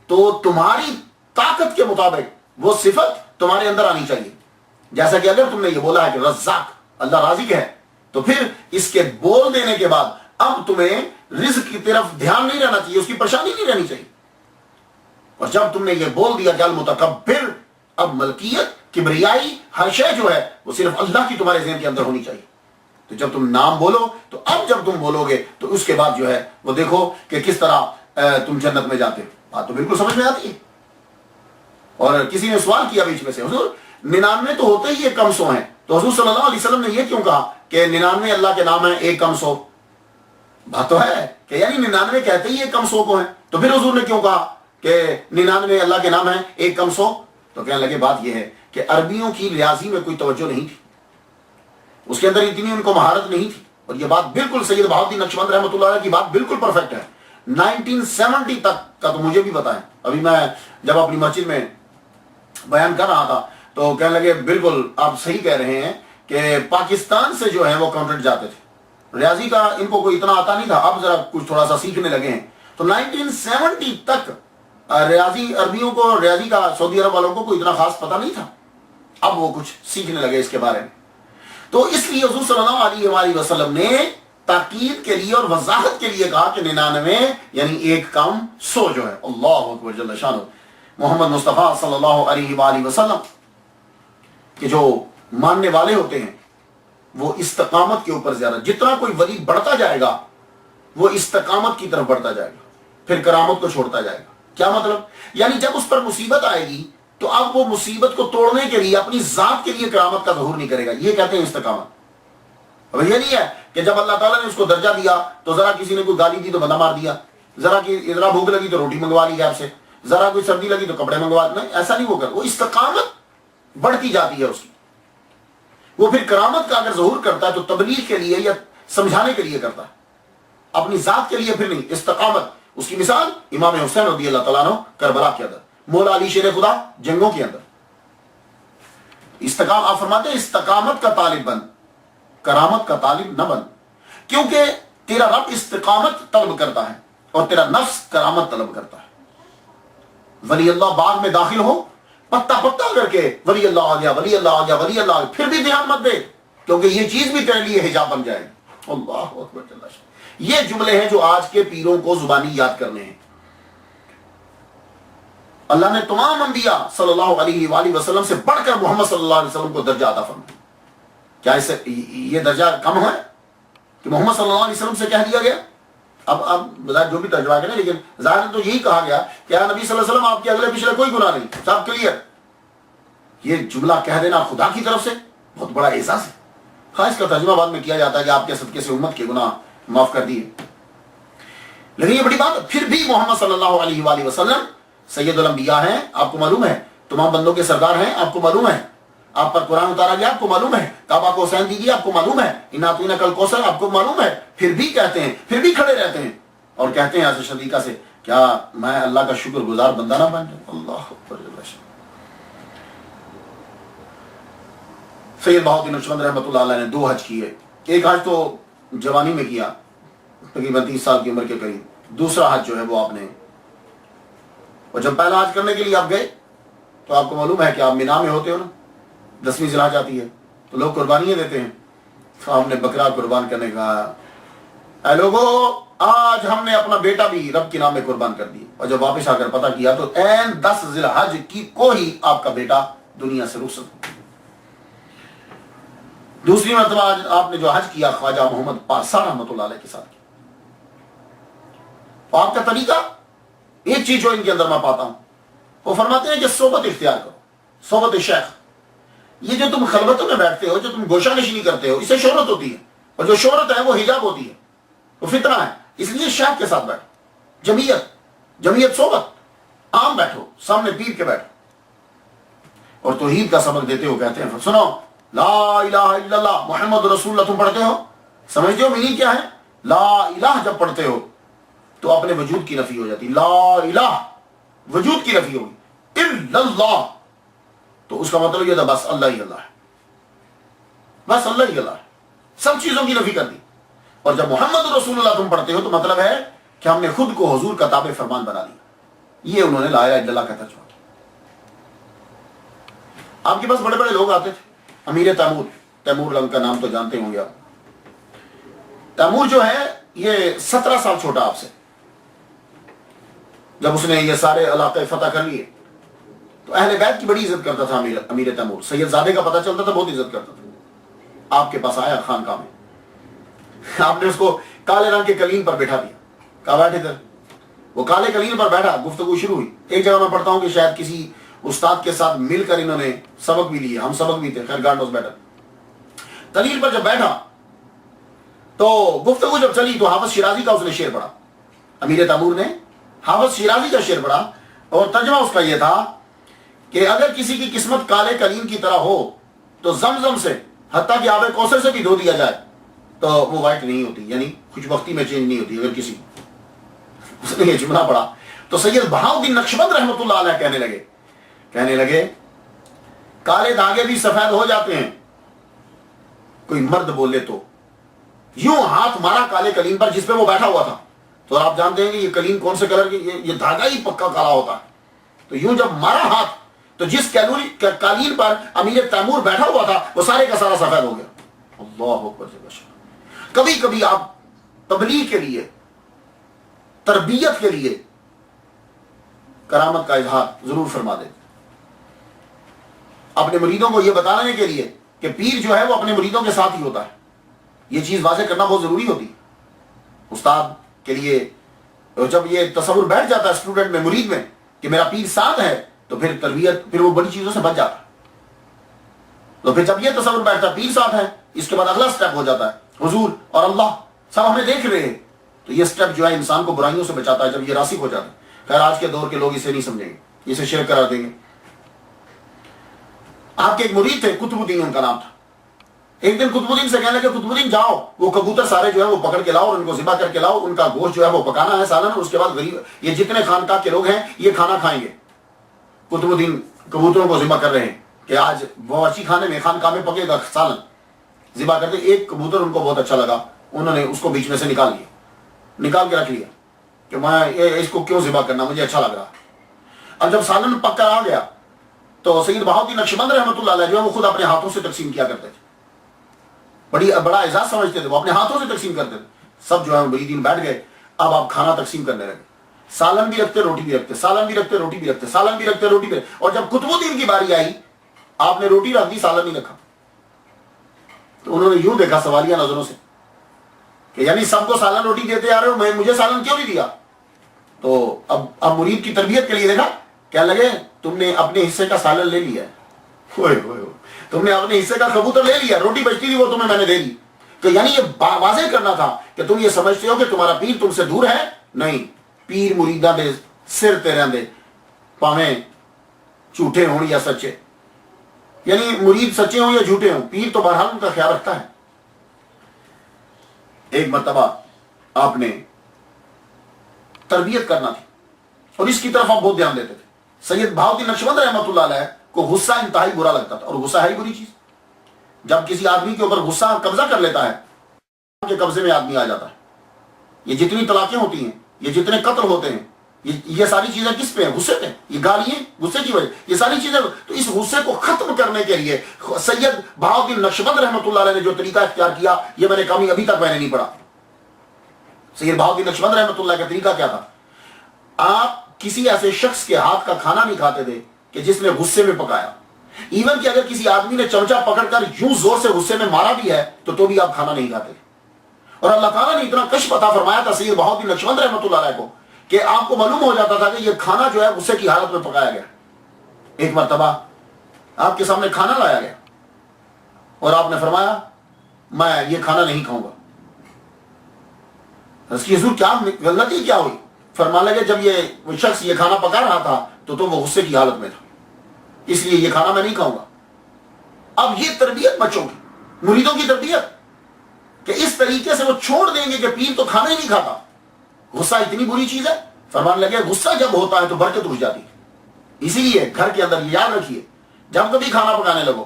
تو تمہاری طاقت کے مطابق وہ صفت تمہارے اندر آنی چاہیے. جیسا کہ اگر تم نے یہ بولا ہے کہ رزاق اللہ رازق ہے، تو پھر اس کے بول دینے کے بعد اب تمہیں رزق کی طرف دھیان نہیں رہنا چاہیے، اس کی پریشانی نہیں رہنی چاہیے. اور جب تم نے یہ بول دیا کہ المتکبر، اب ملکیت، کبریائی، ہر شے جو ہے وہ صرف اللہ کی تمہارے ذہن کے اندر ہونی چاہیے. تو جب تم نام بولو تو اب جب تم بولو گے تو اس کے بعد جو ہے وہ دیکھو کہ کس طرح تم جنت میں جاتے ہو. بات تو بالکل سمجھ میں آتی ہے. اور کسی نے سوال کیا بیچ میں سے، حضور 99 تو ہوتے ہی 1 کم 100 ہیں، تو حضور صلی اللہ علیہ وسلم نے یہ کیوں کہا کہ 99 اللہ کے نام ہیں 1 کم 100؟ بات تو ہے کہ یعنی 99 کہتے ہی 1 کم 100 کو ہیں، تو پھر حضور نے کیوں کہا کہ 99 اللہ کے نام ہیں 1 کم 100؟ تو کہنے لگے بات یہ ہے کہ عربیوں کی ریاضی میں کوئی توجہ نہیں تھی، اس کے اندر اتنی ان کو مہارت نہیں تھی. اور یہ بات بالکل سید بہاؤالدین نقشبند رحمۃ اللہ علیہ کی بات بالکل پرفیکٹ ہے. 1970 تک کا تو مجھے بھی پتا ہے. ابھی میں جب اپنی مسجد میں بیان کر رہا تھا تو کہنے لگے بالکل آپ صحیح کہہ رہے ہیں کہ پاکستان سے جو ہے وہ کانٹریکٹ جاتے تھے، ریاضی کا ان کو کوئی اتنا آتا نہیں تھا، اب ذرا کچھ تھوڑا سا سیکھنے لگے ہیں. تو 1970 تک ریاضی، عربیوں کو ریاضی کا سعودی عرب والوں کو کوئی اتنا خاص پتہ نہیں تھا، اب وہ کچھ سیکھنے لگے اس کے بارے میں. تو اس لیے حضور صلی اللہ علیہ وآلہ وسلم نے تاکید کے لیے اور وضاحت کے لیے کہا کہ 99 یعنی 1 کم 100 جو ہے. اللہ اکبر جل شانہ. محمد مصطفیٰ صلی اللہ علیہ وآلہ وسلم کہ جو ماننے والے ہوتے ہیں وہ استقامت کے اوپر زیادہ، جتنا کوئی ولی بڑھتا جائے گا وہ استقامت کی طرف بڑھتا جائے گا، پھر کرامت کو چھوڑتا جائے گا. کیا مطلب؟ یعنی جب اس پر مصیبت آئے گی تو اب وہ مصیبت کو توڑنے کے لیے اپنی ذات کے لیے کرامت کا ظہور نہیں کرے گا. یہ کہتے ہیں استقامت. اب یہ نہیں ہے کہ جب اللہ تعالیٰ نے اس کو درجہ دیا تو ذرا کسی نے کوئی گالی دی تو بندہ مار دیا، ذرا بھوک لگی تو روٹی منگوا لی آپ سے، ذرا کوئی سردی لگی تو کپڑے منگوا دی. نہیں، ایسا نہیں وہ کر. وہ استقامت بڑھتی جاتی ہے اس کی. وہ پھر کرامت کا اگر ظہور کرتا ہے تو تبلیغ کے لیے یا سمجھانے کے لیے کرتا ہے، اپنی ذات کے لیے پھر نہیں. استقامت، اس کی مثال امام حسین رضی اللہ تعالیٰ عنہ کربلا کے اندر، مولا علی شیر خدا جنگوں کے اندر. آپ فرماتے ہیں استقامت کا طالب بن، کرامت کا طالب نہ بن، کیونکہ تیرا رب استقامت طلب کرتا ہے اور تیرا نفس کرامت طلب کرتا ہے. ولی اللہ باغ میں داخل ہو، پتا پتا کر کے ولی اللہ آ گیا، ولی اللہ آ گیا، ولی اللہ آ گیا، پھر بھی دھیان مت دے، کیونکہ یہ چیز بھی تیرے لیے حجاب بن جائے گی. اللہ اکبر جل شانہ. یہ جملے ہیں جو آج کے پیروں کو زبانی یاد کرنے ہیں. اللہ نے تمام انبیاء صلی اللہ علیہ وآلہ وسلم سے بڑھ کر محمد صلی اللہ علیہ وسلم کو درجہ عطا فرمایا. کیا اس سے یہ درجہ کم ہے کہ محمد صلی اللہ علیہ وسلم سے کہہ دیا گیا؟ اب جو بھی ترجمہ کریں، لیکن ظاہر تو یہی کہا گیا کہ یا نبی صلی اللہ علیہ وسلم آپ کے اگلے پچھلے کوئی گناہ نہیں، سب کلیئر. یہ جملہ کہہ دینا خدا کی طرف سے بہت بڑا اعزاز ہے. خاص کا ترجمہ بعد میں کیا جاتا ہے کہ آپ کے صدقے سے امت کے گناہ معاف کر دیے، لیکن یہ بڑی بات ہے. پھر بھی محمد صلی اللہ علیہ وآلہ وسلم سید الانبیاء ہیں، آپ کو معلوم ہے، تمام بندوں کے سردار ہیں، آپ کو معلوم ہے، آپ پر قرآن اتارا گیا، آپ کو معلوم ہے، کعبہ کو حسین دیجیے، آپ کو معلوم ہے، انعطینا کل کوثر، آپ کو معلوم ہے. پھر بھی کہتے ہیں، پھر بھی کھڑے رہتے ہیں اور کہتے ہیں ایسے شدیقہ سے، کیا میں اللہ کا شکر گزار بندہ نہ بن جاؤں؟ اللہ اکبر. سید بہاؤالدین نقشبند رحمۃ اللہ علیہ نے 2 حج کیے. ایک حج تو جوانی میں کیا، تقریباً 30 سال کی عمر کے قریب. دوسرا حج جو ہے وہ آپ نے، اور جب پہلا حج کرنے کے لیے آپ گئے تو آپ کو معلوم ہے کہ آپ مینا میں ہوتے ہو نا، 10ویں ذی الحجہ آتی ہے تو لوگ قربانیاں دیتے ہیں. تو آپ نے بکرا قربان کرنے کا، اے لوگو آج ہم نے اپنا بیٹا بھی رب کے نام میں قربان کر دیا. اور جب واپس آ کر پتہ کیا تو عین 10 ذی الحجہ کی کو ہی آپ کا بیٹا دنیا سے رخصت ہو. دوسری مرتبہ آپ نے جو حج کیا خواجہ محمد پارسا رحمۃ اللہ علیہ کے ساتھ کیا. آپ کا طریقہ، ایک چیز جو ان کے اندر میں پاتا ہوں، وہ فرماتے ہیں کہ صحبت اختیار کرو، صحبت شیخ. یہ جو تم خلوتوں میں بیٹھتے ہو، جو تم گوشہ نشینی کرتے ہو، اسے شہرت ہوتی ہے، اور جو شہرت ہے وہ حجاب ہوتی ہے، وہ فتنہ ہے. اس لیے شیخ کے ساتھ بیٹھو، جمعیت صحبت، عام بیٹھو، سامنے پیر کے بیٹھو. اور توحید کا سبق دیتے ہو کہتے ہیں سنو لا الہ الا اللہ محمد رسول اللہ تم پڑھتے ہو، سمجھتے ہو میننگ کیا ہے؟ لا الہ جب پڑھتے ہو تو اپنے وجود کی نفی ہو جاتی. لا الہ وجود کی نفی ہوگی، الا اللہ تو اس کا مطلب یہ تھا بس اللہ ہی اللہ ہے، بس اللہ ہی اللہ ہے، سب چیزوں کی نفی کر دی. اور جب محمد رسول اللہ تم پڑھتے ہو تو مطلب ہے کہ ہم نے خود کو حضور کا تابع فرمان بنا لیا. یہ انہوں نے لا الہ الا اللہ کا ترجمہ کیا. آپ کے پاس بڑے بڑے لوگ آتے تھے. امیر تیمور لنگ کا نام تو جانتے ہوں گے آپ. تیمور جو ہے یہ 17 سال چھوٹا آپ سے. جب اس نے یہ سارے علاقے فتح کر لیے تو اہل بیت کی بڑی عزت کرتا تھا امیر تیمور. سید زادے کا پتہ چلتا تھا بہت عزت کرتا تھا. آپ کے پاس آیا خانقاہ میں, آپ نے اس کو کالے رنگ کے قلین پر بیٹھا دیا, کہا بیٹھ ادھر. وہ کالے قلین پر بیٹھا, گفتگو شروع ہوئی. ایک جگہ میں پڑھتا ہوں کہ شاید کسی استاد کے ساتھ مل کر انہوں نے سبق بھی لیا, ہم سبق بھی تھے, خیر گاڈ نوز بیٹر. قلین پر جب بیٹھا تو گفتگو جب چلی تو حافظ شیرازی کا اس نے شعر پڑھا. امیر تیمور نے حافظ شیرازی کا شعر پڑھا اور ترجمہ اس کا یہ تھا کہ اگر کسی کی قسمت کالے قلیم کی طرح ہو تو زمزم سے حتیٰ کہ آب کوثر سے بھی دھو دیا جائے تو وہ وائٹ نہیں ہوتی, یعنی خوش بختی میں چینج نہیں ہوتی. اگر کسی اس نے یہ جملہ پڑھا تو سید بہاؤدین نقشبند رحمۃ اللہ علیہ کہنے لگے کالے دھاگے بھی سفید ہو جاتے ہیں. کوئی مرد بولے تو یوں ہاتھ مارا کالے قلیم پر جس پہ وہ بیٹھا ہوا تھا. تو آپ جانتے ہیں کہ یہ قلیم کون سے کلر کی, یہ دھاگا ہی پکا کالا ہوتا ہے. تو یوں جب مارا ہاتھ تو جس قالین پر امیر تیمور بیٹھا ہوا تھا وہ سارے کا سارا سفید ہو گیا. اللہ اکبر. کبھی کبھی آپ تبلیغ کے لیے, تربیت کے لیے کرامت کا اظہار ضرور فرما دیں, اپنے مریدوں کو یہ بتانے کے لیے کہ پیر جو ہے وہ اپنے مریدوں کے ساتھ ہی ہوتا ہے. یہ چیز واضح کرنا بہت ضروری ہوتی ہے استاد کے لیے. جب یہ تصور بیٹھ جاتا ہے اسٹوڈنٹ میں, مرید میں, کہ میرا پیر ساتھ ہے تو پھر تربیت, پھر وہ بڑی چیزوں سے بچ جاتا ہے. تو پھر جب یہ تصور بیٹھتا ہے پیر ساتھ ہے, اس کے بعد اگلا سٹیپ ہو جاتا ہے حضور اور اللہ سب ہمیں دیکھ رہے ہیں. تو یہ سٹیپ جو ہے انسان کو برائیوں سے بچاتا ہے جب یہ راسخ ہو جاتا ہے. خیر آج کے دور کے لوگ اسے نہیں سمجھیں گے, اسے شرک کرا دیں گے. آپ کے ایک مرید تھے قطب الدین ان کا نام تھا. ایک دن قطب الدین سے کہنے لگے قطب الدین جاؤ وہ کبوتر سارے جو ہے وہ پکڑ کے لاؤ اور ان کو ذبح کر کے لاؤ, ان کا گوشت جو ہے وہ پکانا ہے سالن, اس کے بعد غریب یہ جتنے خانقاہ کے لوگ ہیں یہ کھانا کھائیں گے. قطب الدین کبوتروں کو ذبح کر رہے ہیں کہ آج باورچی خانے میں خانقاہ میں پکے گا سالن. ذبح کرتے ایک کبوتر ان کو بہت اچھا لگا, انہوں نے اس کو بیچ میں سے نکال کے رکھ لیا کہ میں اس کو کیوں ذبح کرنا, مجھے اچھا لگ رہا. اب جب سالن پک کر آ گیا تو سید بہاؤدین نقشبند رحمۃ اللہ علیہ جو ہے وہ خود اپنے ہاتھوں سے تقسیم کیا کرتے تھے. بڑا اعزاز سمجھتے تھے, وہ اپنے ہاتھوں سے تقسیم کرتے تھے. سب جو ہے مریدین بیٹھ گئے. اب آپ کھانا تقسیم کرنے لگے. سالن بھی رکھتے, روٹی بھی رکھتے, سالن بھی رکھتے, روٹی بھی رکھتے, سالن بھی رکھتے, روٹی بھی رکھتے. اور جب قطب الدین کی باری آئی آپ نے روٹی رکھ دی, سالن نہیں رکھا. تو انہوں نے یوں دیکھا سوالیہ نظروں سے کہ یعنی سب کو سالن روٹی دیتے آ رہے ہو, مجھے سالن کیوں نہیں دیا. تو اب مرید کی تربیت کے لیے دیکھا کیا لگے تم نے اپنے حصے کا سالن لے لیا ہے, تم نے اپنے حصے کا کبوتر لے لیا, روٹی بچتی تھی وہ تمہیں میں نے دے دی. تو یعنی یہ واضح کرنا تھا کہ تم یہ سمجھتے ہو کہ تمہارا پیر تم سے دور ہے. نہیں, پیر مریداں دے سر تے رہندے پاویں جھوٹے ہوں یا سچے, یعنی مرید سچے ہوں یا جھوٹے ہوں, پیر تو بہرحال ان کا خیال رکھتا ہے. ایک مرتبہ آپ نے تربیت کرنا تھی اور اس کی طرف آپ بہت دھیان دیتے تھے. سید بہاؤدین نقشبند رحمۃ اللہ علیہ کو غصہ انتہائی برا لگتا تھا, اور غصہ ہے ہی بری چیز. جب کسی آدمی کے اوپر غصہ قبضہ کر لیتا ہے کے قبضے میں آدمی آ جاتا ہے. یہ جتنی طلاقیں ہوتی ہیں, یہ جتنے قتل ہوتے ہیں, یہ ساری چیزیں کس پہ ہیں؟ غصے پہ. یہ گالیاں غصے کی وجہ, یہ ساری چیزیں. تو اس غصے کو ختم کرنے کے لیے سید بہاؤدین نقشبند رحمۃ اللہ علیہ نے جو طریقہ اختیار کیا, یہ میں نے کمی ابھی تک میں نے نہیں پڑھا. سید بہاؤدین نقشبند رحمۃ اللہ کا طریقہ کیا تھا؟ آپ کسی ایسے شخص کے ہاتھ کا کھانا نہیں کھاتے تھے کہ جس نے غصے میں پکایا. ایون کہ اگر کسی آدمی نے چمچہ پکڑ کر یوں زور سے غصے میں مارا بھی ہے تو بھی آپ کھانا نہیں کھاتے. اور اللہ تعالیٰ نے اتنا کشف عطا فرمایا تھا سید بہاؤدین نقشبند رحمۃ اللہ علیہ کو کہ آپ کو معلوم ہو جاتا تھا کہ یہ کھانا جو ہے غصے کی حالت میں پکایا گیا. ایک مرتبہ آپ کے سامنے کھانا لایا گیا اور آپ نے فرمایا میں یہ کھانا نہیں کھاؤں گا. اس کی حضور کیا غلطی کیا ہوئی؟ فرمانے لگے جب یہ شخص یہ کھانا پکا رہا تھا تو وہ غصے کی حالت میں تھا, اس لیے یہ کھانا میں نہیں کھاؤں گا. اب یہ تربیت بچوں کی, مریدوں کی تربیت, کہ اس طریقے سے وہ چھوڑ دیں گے کہ پیر تو کھانا ہی نہیں کھاتا. غصہ اتنی بری چیز ہے. فرمانے لگے غصہ جب ہوتا ہے تو برکت اٹھ جاتی ہے. اسی لیے گھر کے اندر یہ یاد رکھیے, جب کبھی کھانا پکانے لگو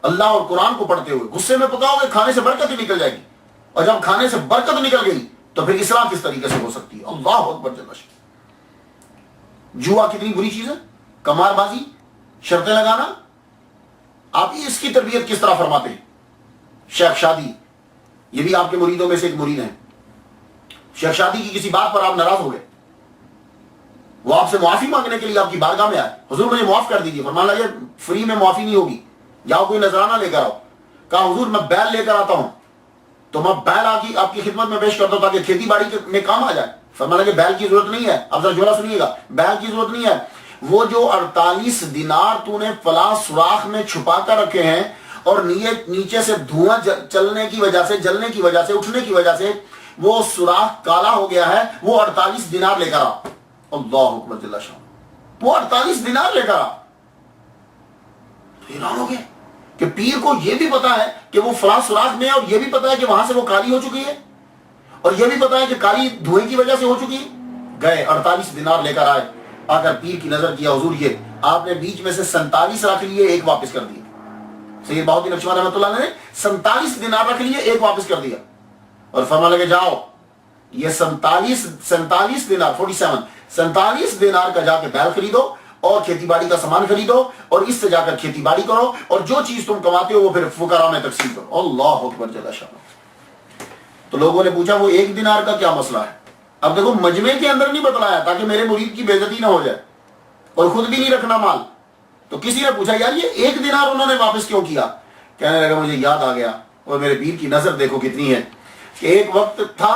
اللہ اور قرآن کو پڑھتے ہوئے غصے میں پکاؤ گے, کھانے سے برکت ہی نکل جائے گی. اور جب کھانے سے برکت نکل گئی تو پھر اصلاح کس طریقے سے ہو سکتی ہے؟ اللہ اکبر جل شانہ۔ جوا کتنی بری چیز ہے، قمار بازی، شرطیں لگانا، آپ اس کی تربیت کس طرح فرماتے ہیں؟ شیخ شادی، یہ بھی آپ کے مریدوں میں سے ایک مرید ہیں، شیخ شادی کی کسی بات پر آپ ناراض ہو گئے، وہ آپ سے معافی مانگنے کے لیے آپ کی بارگاہ میں آئے، حضور مجھے معاف کر دیجیے، فرمانے لگے فری میں معافی نہیں ہوگی، جاؤ کوئی نذرانہ لے کر آؤ۔ کہا حضور میں بیل لے کر آتا ہوں، تو میں بیل آپ کی خدمت میں پیش کرتا ہوں تاکہ کھیتی باڑی میں کام آ جائے۔ فرمانے لگے بیل کی ضرورت نہیں ہے، اب ذرا جوڑا سنیے گا، بیل کی ضرورت نہیں ہے، وہ جو 48 دینار تو نے فلاں سوراخ میں چھپا کر رکھے ہیں اور نیچے سے دھواں چلنے کی وجہ سے، جلنے کی وجہ سے، اٹھنے کی وجہ سے وہ سوراخ کالا ہو گیا ہے، وہ 48 دینار لے کر آ۔ اللہ اکبر جل شانہ، وہ 48 دینار لے کر آ۔ حیران ہو گئے کہ پیر کو یہ بھی پتا ہے کہ وہ فلاں سوراخ میں ہے، اور یہ بھی پتا ہے کہ وہاں سے وہ کالی ہو چکی ہے، اور یہ بھی پتا ہے کہ کالی دھوئیں کی وجہ سے ہو چکی ہے۔ گئے 48 دینار لے کر آئے، آ کر پیر کی نظر کیا، حضور یہ آپ نے بیچ میں سے 47 رکھ لیے، ایک واپس کر دیا۔ سید بہاؤالدین نقشبند رحمۃ اللہ نے 47 دینار رکھ لیے، ایک واپس کر دیا، اور فرمانے لگے جاؤ یہ 47 دینار 47 دینار کا جا کے بیل خریدو اور کھیتی باڑی کا سامان خریدو، اور اس سے جا کر کھیتی باڑی کرو، اور جو چیز تم کماتے ہو وہ پھر فقراء میں تقسیم کرو۔ اللہ اکبر جل شانہ۔ تو لوگوں نے پوچھا وہ 1 دینار کا کیا مسئلہ ہے؟ اب دیکھو مجمع کے اندر نہیں بتلایا تاکہ میرے مرید کی بے عزتی نہ ہو جائے، اور خود بھی نہیں رکھنا مال۔ تو کسی نے پوچھا یار یہ 1 دینار انہوں نے واپس کیوں کیا؟ کہنے لگا مجھے یاد آ گیا، اور میرے پیر کی نظر دیکھو کتنی ہے، کہ ایک وقت تھا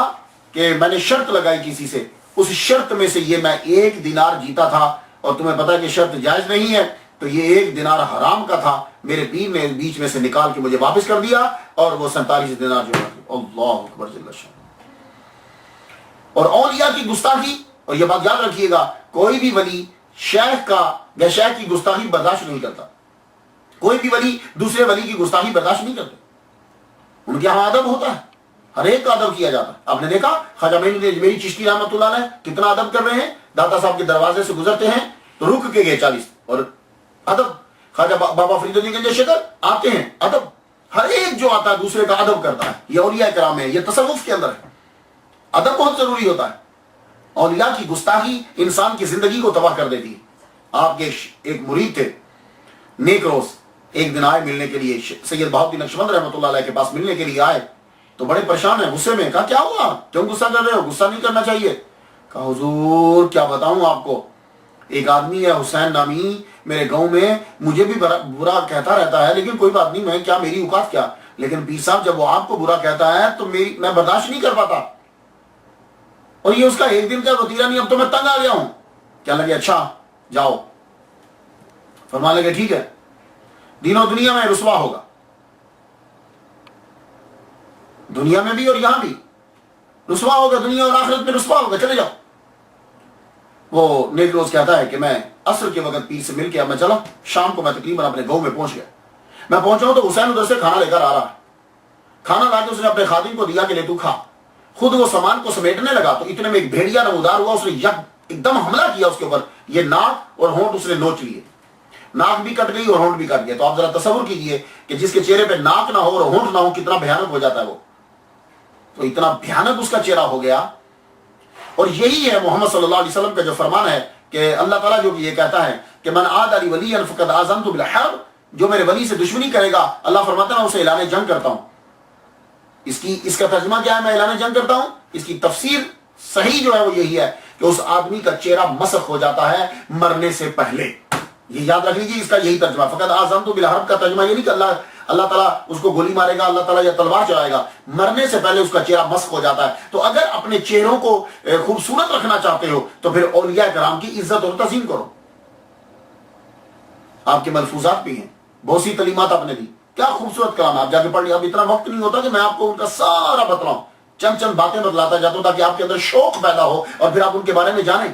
کہ میں نے شرط لگائی کسی سے، اس شرط میں سے یہ میں 1 دینار جیتا تھا، اور تمہیں پتا کہ شرط جائز نہیں ہے، تو یہ 1 دینار حرام کا تھا، میرے پیر نے بیچ میں سے نکال کے مجھے واپس کر دیا، اور وہ 47 دینار جو ہے۔ اللہ اکبر جل شانہ۔ اور اولیاء کی گستاخی، اور یہ بات یاد رکھیے گا، کوئی بھی ولی شیخ کی گستاخی برداشت نہیں کرتا، کوئی بھی ولی دوسرے ولی کی گستاخی برداشت نہیں کرتا، ان کے یہاں ادب ہوتا ہے، ہر ایک کا ادب کیا جاتا ہے۔ آپ نے دیکھا خواجہ میری چشتی رحمۃ اللہ علیہ کتنا ادب کر رہے ہیں، داتا صاحب کے دروازے سے گزرتے ہیں تو رک کے گئے 40، اور ادب۔ خواجہ بابا فرید الدین گنج شکر آتے ہیں، ادب، ہر ایک جو آتا ہے دوسرے کا ادب کرتا ہے۔ یہ اولیاء کرام ہے، یہ تصوف کے اندر ہے، ادب بہت ضروری ہوتا ہے۔ اولیاء کی گستاخی انسان کی زندگی کو تباہ کر دیتی ہے۔ آپ کے ایک مرید تھے نیک روز، ایک دن آئے ملنے کے لیے، سید بہاؤالدین نقشبند رحمۃ اللہ علیہ کے پاس ملنے کے لیے آئے، تو بڑے پریشان ہیں، غصے میں۔ کہا کیا ہوا، کیوں غصہ کر رہے ہو؟ غصہ نہیں کرنا چاہیے۔ کہا حضور کیا بتاؤں آپ کو، ایک آدمی ہے حسین نامی میرے گاؤں میں، مجھے بھی برا کہتا رہتا ہے، لیکن کوئی بات نہیں، میں کیا، میری اوقات کیا، لیکن پیر صاحب جب وہ آپ کو برا کہتا ہے تو میں برداشت نہیں کر پاتا، اور یہ اس کا 1 دن کا وتیرہ نہیں، اب تو میں تنگ آ گیا ہوں۔ کیا لگے اچھا جاؤ، فرمانے لگے ٹھیک ہے، دین و دنیا میں رسوا ہوگا، دنیا میں بھی اور یہاں بھی رسوا ہوگا، دنیا اور آخرت میں رسوا ہوگا، چلے جاؤ۔ وہ نیک روز کہتا ہے کہ میں عصر کے وقت پیر سے مل کے اب میں چلا، شام کو میں تقریباً اپنے گاؤں میں پہنچ گیا، میں پہنچا ہوں تو حسین ادھر سے کھانا لے کر آ رہا ہے، کھانا لا کے اس نے اپنے خادم کو دیا کہ لے تو کھا، خود وہ سامان کو سمیٹنے لگا تو اتنے میں ایک بھیڑیا نمودار ہوا، اس نے ایک دم حملہ کیا اس کے اوپر، یہ ناک اور ہونٹ اس نے نوچ لیے، ناک بھی کٹ گئی اور ہونٹ بھی کٹ گیا۔ تو آپ ذرا تصور کیجئے کہ جس کے چہرے پہ ناک نہ ہو اور ہونٹ نہ ہو کتنا بھیانک ہو جاتا ہے وہ، تو اتنا بھیانک اس کا چہرہ ہو گیا۔ اور یہی ہے محمد صلی اللہ علیہ وسلم کا جو فرمان ہے کہ اللہ تعالیٰ جو یہ کہتا ہے کہ من عاد لی ولیا فقد آذنت بالحرب، جو میرے ولی سے دشمنی کرے گا اللہ فرماتا ہے میں اسے اعلان جنگ کرتا ہوں۔ اس کا ترجمہ کیا ہے، میں اعلان جنگ کرتا ہوں؟ اس کی تفسیر صحیح جو ہے وہ یہی ہے کہ اس آدمی کا چہرہ مسخ ہو جاتا ہے مرنے سے پہلے۔ یہ یاد رکھ لیجیے، اس کا یہی ترجمہ، فقط آزمت بالحرب کا ترجمہ یہ نہیں کہ اللہ تعالیٰ اس کو گولی مارے گا، اللہ تعالیٰ یا تلوار چلائے گا، مرنے سے پہلے اس کا چہرہ مسخ ہو جاتا ہے۔ تو اگر اپنے چہروں کو خوبصورت رکھنا چاہتے ہو تو پھر اولیاء کرام کی عزت اور تعظیم کرو۔ آپ کے ملفوظات بھی ہیں، بہت سی تعلیمات آپ نے دی، کیا خوبصورت کلام ہے، آپ جا کے پڑھ لیں۔ اب اتنا وقت نہیں ہوتا کہ میں آپ کو ان کا سارا بتلاؤں، چند باتیں بتلاتا جاتا ہوں تاکہ آپ کے اندر شوق پیدا ہو اور پھر آپ ان کے بارے میں جانیں۔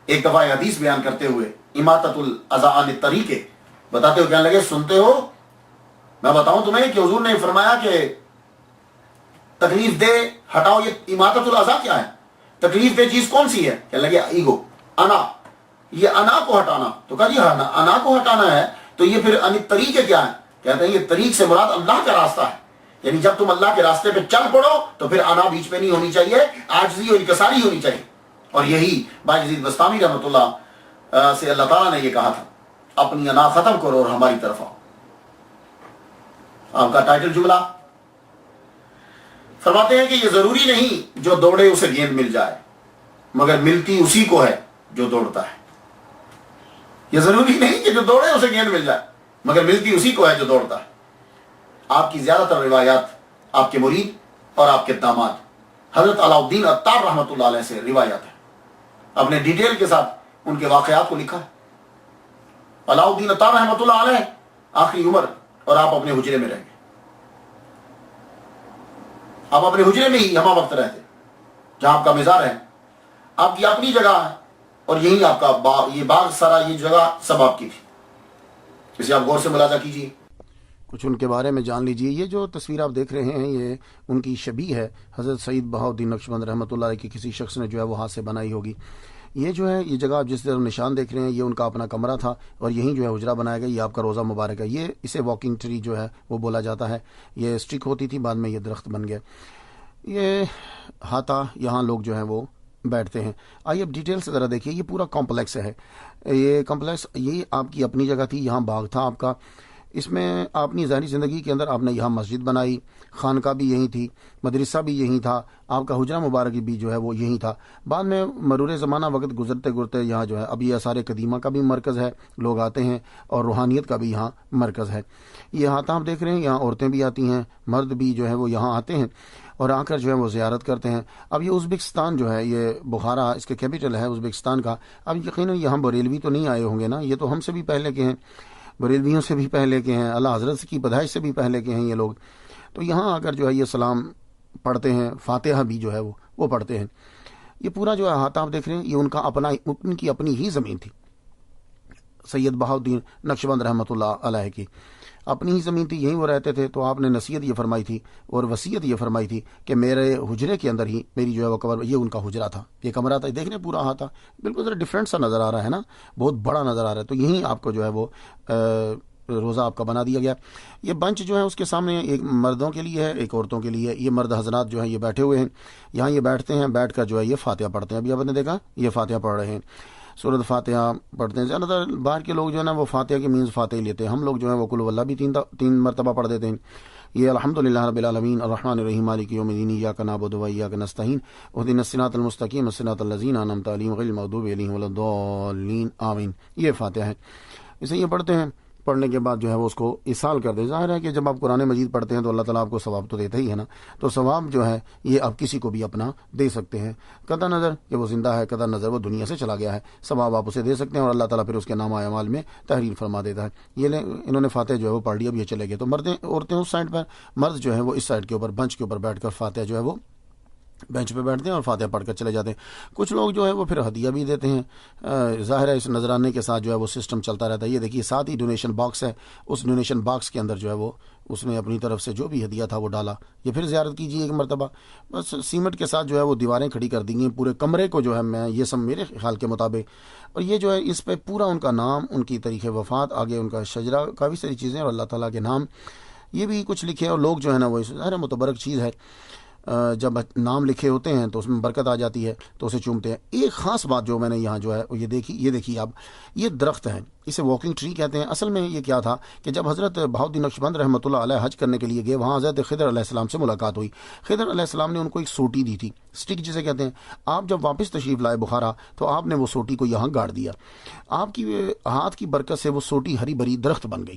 ایک دفعہ حدیث بیان کرتے ہوئے اماطۃ الاذی عن الطریق بتاتے ہوئے کہنے لگے سنتے ہو، میں بتاؤں تمہیں کہ حضور نے فرمایا کہ تکلیف دہ ہٹاؤ، یہ اماطۃ الاذی کیا ہے، تکلیف دہ چیز کون سی ہے؟ کہنے لگے ایگو، انا، یہ انا کو ہٹانا۔ تو کہا جی انا کو ہٹانا ہے تو یہ پھر ان طریق کیا ہے؟ کہتے ہیں یہ طریق سے مراد اللہ کا راستہ ہے، یعنی جب تم اللہ کے راستے پہ چل پڑو تو پھر انا بیچ میں نہیں ہونی چاہیے، عاجزی اور انکساری ہونی چاہیے. اور یہی باجزید بستامی رحمۃ اللہ سے اللہ تعالیٰ نے یہ کہا تھا، اپنی انا ختم کرو اور ہماری طرف آؤ. آپ کا ٹائٹل جملہ فرماتے ہیں کہ یہ ضروری نہیں جو دوڑے اسے گیند مل جائے، مگر ملتی اسی کو ہے جو دوڑتا ہے. یہ ضروری نہیں کہ جو دوڑے اسے گیند مل جائے، مگر ملتی اسی کو ہے جو دوڑتا ہے. آپ کی زیادہ تر روایات آپ کے مرید اور آپ کے داماد حضرت علاء الدین عطار رحمۃ اللہ علیہ سے روایات ہیں. اپنے ڈیٹیل کے ساتھ ان کے واقعات کو لکھا ہے. علاء الدین عطار رحمۃ اللہ علیہ آخری عمر، اور آپ اپنے حجرے میں رہیں گے. آپ اپنے حجرے میں ہی ہمہ وقت رہتے، جہاں آپ کا مزار ہے، آپ کی اپنی جگہ ہے، اور یہی آپ کا باغ، یہ باغ سارا، یہ جگہ سب آپ کی تھی. اسے آپ غور سے ملاحظہ کیجیے، کچھ ان کے بارے میں جان لیجیے. یہ جو تصویر آپ دیکھ رہے ہیں یہ ان کی شبیہ ہے. حضرت سید بہاؤالدین نقشبند رحمۃ اللہ علیہ کی کسی شخص نے جو ہے وہ ہاتھ سے بنائی ہوگی. یہ جو ہے یہ جگہ آپ جس طرح نشان دیکھ رہے ہیں یہ ان کا اپنا کمرہ تھا، اور یہیں جو ہے حجرہ بنایا گیا. یہ آپ کا روزہ مبارک ہے. یہ اسے واکنگ ٹری جو ہے وہ بولا جاتا ہے. یہ اسٹک ہوتی تھی، بعد میں یہ درخت بن گیا. یہ ہاتھا، یہاں لوگ جو ہیں وہ بیٹھتے ہیں. آئیے اب ڈیٹیل سے ذرا دیکھیے. یہ پورا کمپلیکس ہے. یہ کمپلیکس یہ آپ کی اپنی جگہ تھی، یہاں باغ تھا آپ کا. اس میں اپنی ظاہری زندگی کے اندر آپ نے یہاں مسجد بنائی، خانقاہ بھی یہی تھی، مدرسہ بھی یہی تھا، آپ کا حجرہ مبارک بھی جو ہے وہ یہی تھا. بعد میں مرور زمانہ وقت گزرتے گزرتے یہاں جو ہے اب یہ آثار قدیمہ کا بھی مرکز ہے، لوگ آتے ہیں، اور روحانیت کا بھی یہاں مرکز ہے. یہ ہاتھ آپ دیکھ رہے ہیں، یہاں عورتیں بھی آتی ہیں، مرد بھی جو ہے وہ یہاں آتے ہیں اور آ کر جو ہے وہ زیارت کرتے ہیں. اب یہ ازبکستان جو ہے، یہ بخارا اس کے کیپٹل ہے ازبکستان کا. اب یقیناً یہاں بریلوی تو نہیں آئے ہوں گے نا، یہ تو ہم سے بھی پہلے کے ہیں، بریلویوں سے بھی پہلے کے ہیں، اللہ حضرت کی پیدائش سے بھی پہلے کے ہیں یہ لوگ. تو یہاں آ کر جو ہے یہ سلام پڑھتے ہیں، فاتحہ بھی جو ہے وہ پڑھتے ہیں. یہ پورا جو ہے ہاتھ آپ دیکھ رہے ہیں یہ ان کا اپنا، ان کی اپنی ہی زمین تھی. سید بہاؤالدین نقشبند رحمۃ اللہ علیہ کی اپنی ہی زمین تھی، یہیں وہ رہتے تھے. تو آپ نے نصیحت یہ فرمائی تھی اور وصیت یہ فرمائی تھی کہ میرے حجرے کے اندر ہی میری جو ہے وہ قبر، یہ ان کا حجرہ تھا، یہ کمرہ تھا. دیکھ رہے پورا ہاتھ تھا، بالکل ذرا ڈفرینٹ سا نظر آ رہا ہے نا، بہت بڑا نظر آ رہا ہے. تو یہیں آپ کو جو ہے وہ روزہ آپ کا بنا دیا گیا. یہ بنچ جو ہے اس کے سامنے ایک مردوں کے لیے ہے، ایک عورتوں کے لیے. یہ مرد حضرات جو ہیں یہ بیٹھے ہوئے ہیں، یہاں یہ بیٹھتے ہیں، بیٹھ کر جو ہے یہ فاتحہ پڑھتے ہیں. ابھی آپ نے دیکھا یہ فاتحہ پڑھ رہے ہیں، سورۃ فاتحہ پڑھتے ہیں. زیادہ تر باہر کے لوگ جو ہے نا وہ فاتحہ کے مینز فاتحہ لیتے ہیں. ہم لوگ جو ہے وہ قل واللہ بھی تین مرتبہ پڑھ دیتے ہیں. یہ الحمدللہ رب العالمین الرحمن الرحیم مالک یوم الدین ایاک نعبد و ایاک نستعین اهدنا الصراط المستقیم صراط الذین انعمت علیہم غیر المغضوب علیہم ولا الضالین آمین. یہ فاتحہ ہے، اسے یہ پڑھتے ہیں. پڑھنے کے بعد جو ہے وہ اس کو ایصال کر دے. ظاہر ہے کہ جب آپ قرآن مجید پڑھتے ہیں تو اللہ تعالیٰ آپ کو ثواب تو دیتا ہی ہے نا، تو ثواب جو ہے یہ آپ کسی کو بھی اپنا دے سکتے ہیں. قطع نظر کہ وہ زندہ ہے، قطع نظر وہ دنیا سے چلا گیا ہے، ثواب آپ اسے دے سکتے ہیں، اور اللہ تعالیٰ پھر اس کے نامہ اعمال میں تحریر فرما دیتا ہے. یہ انہوں نے فاتحہ جو ہے وہ پڑھ لی، اب یہ چلے گئے. تو عورتیں اس سائڈ پر، مرد جو ہے وہ اس سائڈ کے اوپر بنچ کے اوپر بیٹھ کر فاتحہ جو ہے وہ بینچ پہ بیٹھتے ہیں اور فاتحہ پڑھ کر چلے جاتے ہیں. کچھ لوگ جو ہے وہ پھر ہدیہ بھی دیتے ہیں. ظاہر ہے اس نذرانے کے ساتھ جو ہے وہ سسٹم چلتا رہتا ہے. یہ دیکھیے ساتھ ہی ڈونیشن باکس ہے، اس ڈونیشن باکس کے اندر جو ہے وہ اس نے اپنی طرف سے جو بھی ہدیہ تھا وہ ڈالا. یہ پھر زیارت کیجیے ایک مرتبہ. بس سیمنٹ کے ساتھ جو ہے وہ دیواریں کھڑی کر دی گئی پورے کمرے کو جو ہے، میں یہ سب میرے خیال کے مطابق. اور یہ جو ہے اس پہ پورا ان کا نام، ان کی تاریخ وفات، آگے ان کا شجرہ، کافی ساری چیزیں، اور اللہ تعالیٰ کے نام یہ بھی کچھ لکھے. اور لوگ جو ہے نا وہ ظاہر متبرک چیز ہے، جب نام لکھے ہوتے ہیں تو اس میں برکت آ جاتی ہے تو اسے چومتے ہیں. ایک خاص بات جو میں نے یہاں جو ہے یہ دیکھی آپ، یہ درخت ہے، اسے واکنگ ٹری کہتے ہیں. اصل میں یہ کیا تھا کہ جب حضرت بہاؤالدین نقشبند رحمۃ اللہ علیہ حج کرنے کے لیے گئے، وہاں حضرت خضر علیہ السلام سے ملاقات ہوئی. خضر علیہ السلام نے ان کو ایک سوٹی دی تھی، سٹک جسے کہتے ہیں. آپ جب واپس تشریف لائے بخارا تو آپ نے وہ سوٹی کو یہاں گاڑ دیا. آپ کی ہاتھ کی برکت سے وہ سوٹی ہری بھری درخت بن گئی.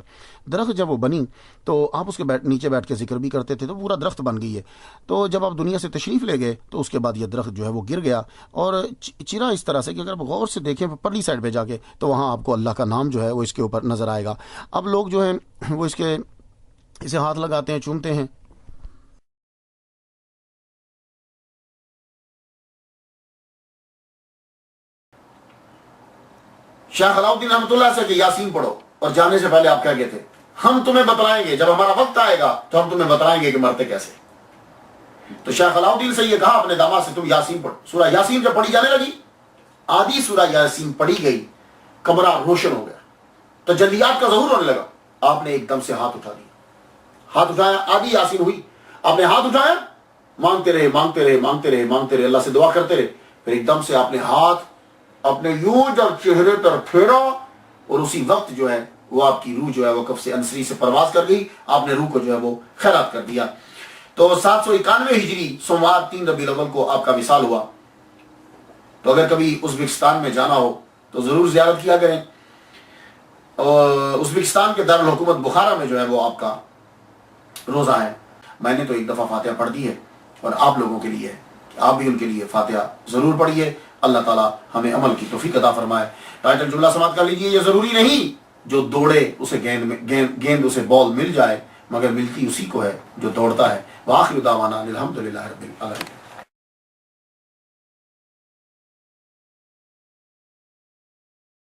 درخت جب وہ بنی تو آپ اس کے نیچے بیٹھ کے ذکر بھی کرتے تھے، تو پورا درخت بن گئی ہے. تو جب آپ دنیا سے تشریف لے گئے تو اس کے بعد یہ درخت جو ہے وہ گر گیا اور چرا اس طرح سے کہ اگر آپ غور سے دیکھیں پرلی سائڈ پہ جا کے تو وہاں آپ کو اللہ کا نام جو ہے وہ اس کے اوپر نظر آئے گا. اب لوگ جو ہیں وہ اسے ہاتھ لگاتے ہیں، چومتے ہیں. شیخ علاء الدین رحمۃ اللہ سے کہ یاسین پڑھو، اور جانے سے پہلے آپ کیا کہتے ہیں؟ ہم تمہیں بتلائیں گے، جب ہمارا وقت آئے گا تو ہم تمہیں بتلائیں گے کہ مرتے کیسے. تو شیخ علاء الدین سے یہ کہا اپنے داماد سے، تم یاسین پڑھو. سورہ یاسین جب پڑھی جانے لگی، آدھی سورہ یاسین پڑھی گئی، کمرہ روشن ہو گیا، تجلیات کا ظہور ہونے لگا. آپ نے ایک دم سے ہاتھ اٹھا دیا، ہاتھ اٹھایا، آدھی یاسین ہوئی. آپ نے ہاتھ اٹھایا، مانگتے رہے مانگتے رہے مانگتے رہے مانگتے رہے، اللہ سے دعا کرتے رہے، پھر ایک دم سے آپ نے ہاتھ اپنے یوں جب چہرے پر پھیرا اور اسی وقت جو ہے وہ آپ کی روح جو ہے وہ کف سے انصری سے پرواز کر گئی، آپ نے روح کو جو ہے وہ خیرات کر دیا۔ تو 791 ہجری سوموار 3 ربیع الاول کو آپ کا وصال ہوا۔ تو اگر کبھی ازبکستان میں جانا ہو تو ضرور زیارت کیا کریں۔ اور ازبکستان کے دارالحکومت بخارا میں جو ہے وہ آپ کا روزہ ہے۔ میں نے تو ایک دفعہ فاتحہ پڑھ دی ہے اور آپ لوگوں کے لیے آپ بھی ان کے لیے فاتحہ ضرور پڑھیے۔ اللہ تعالیٰ ہمیں عمل کی توفیق عطا فرمائے۔ ٹائٹل جملہ سماعت کر لیجئے، یہ ضروری نہیں جو دوڑے اسے گیند اسے بال مل جائے، مگر ملتی اسی کو ہے جو دوڑتا ہے۔ وآخر دعوانا الحمدللہ رب العالمین۔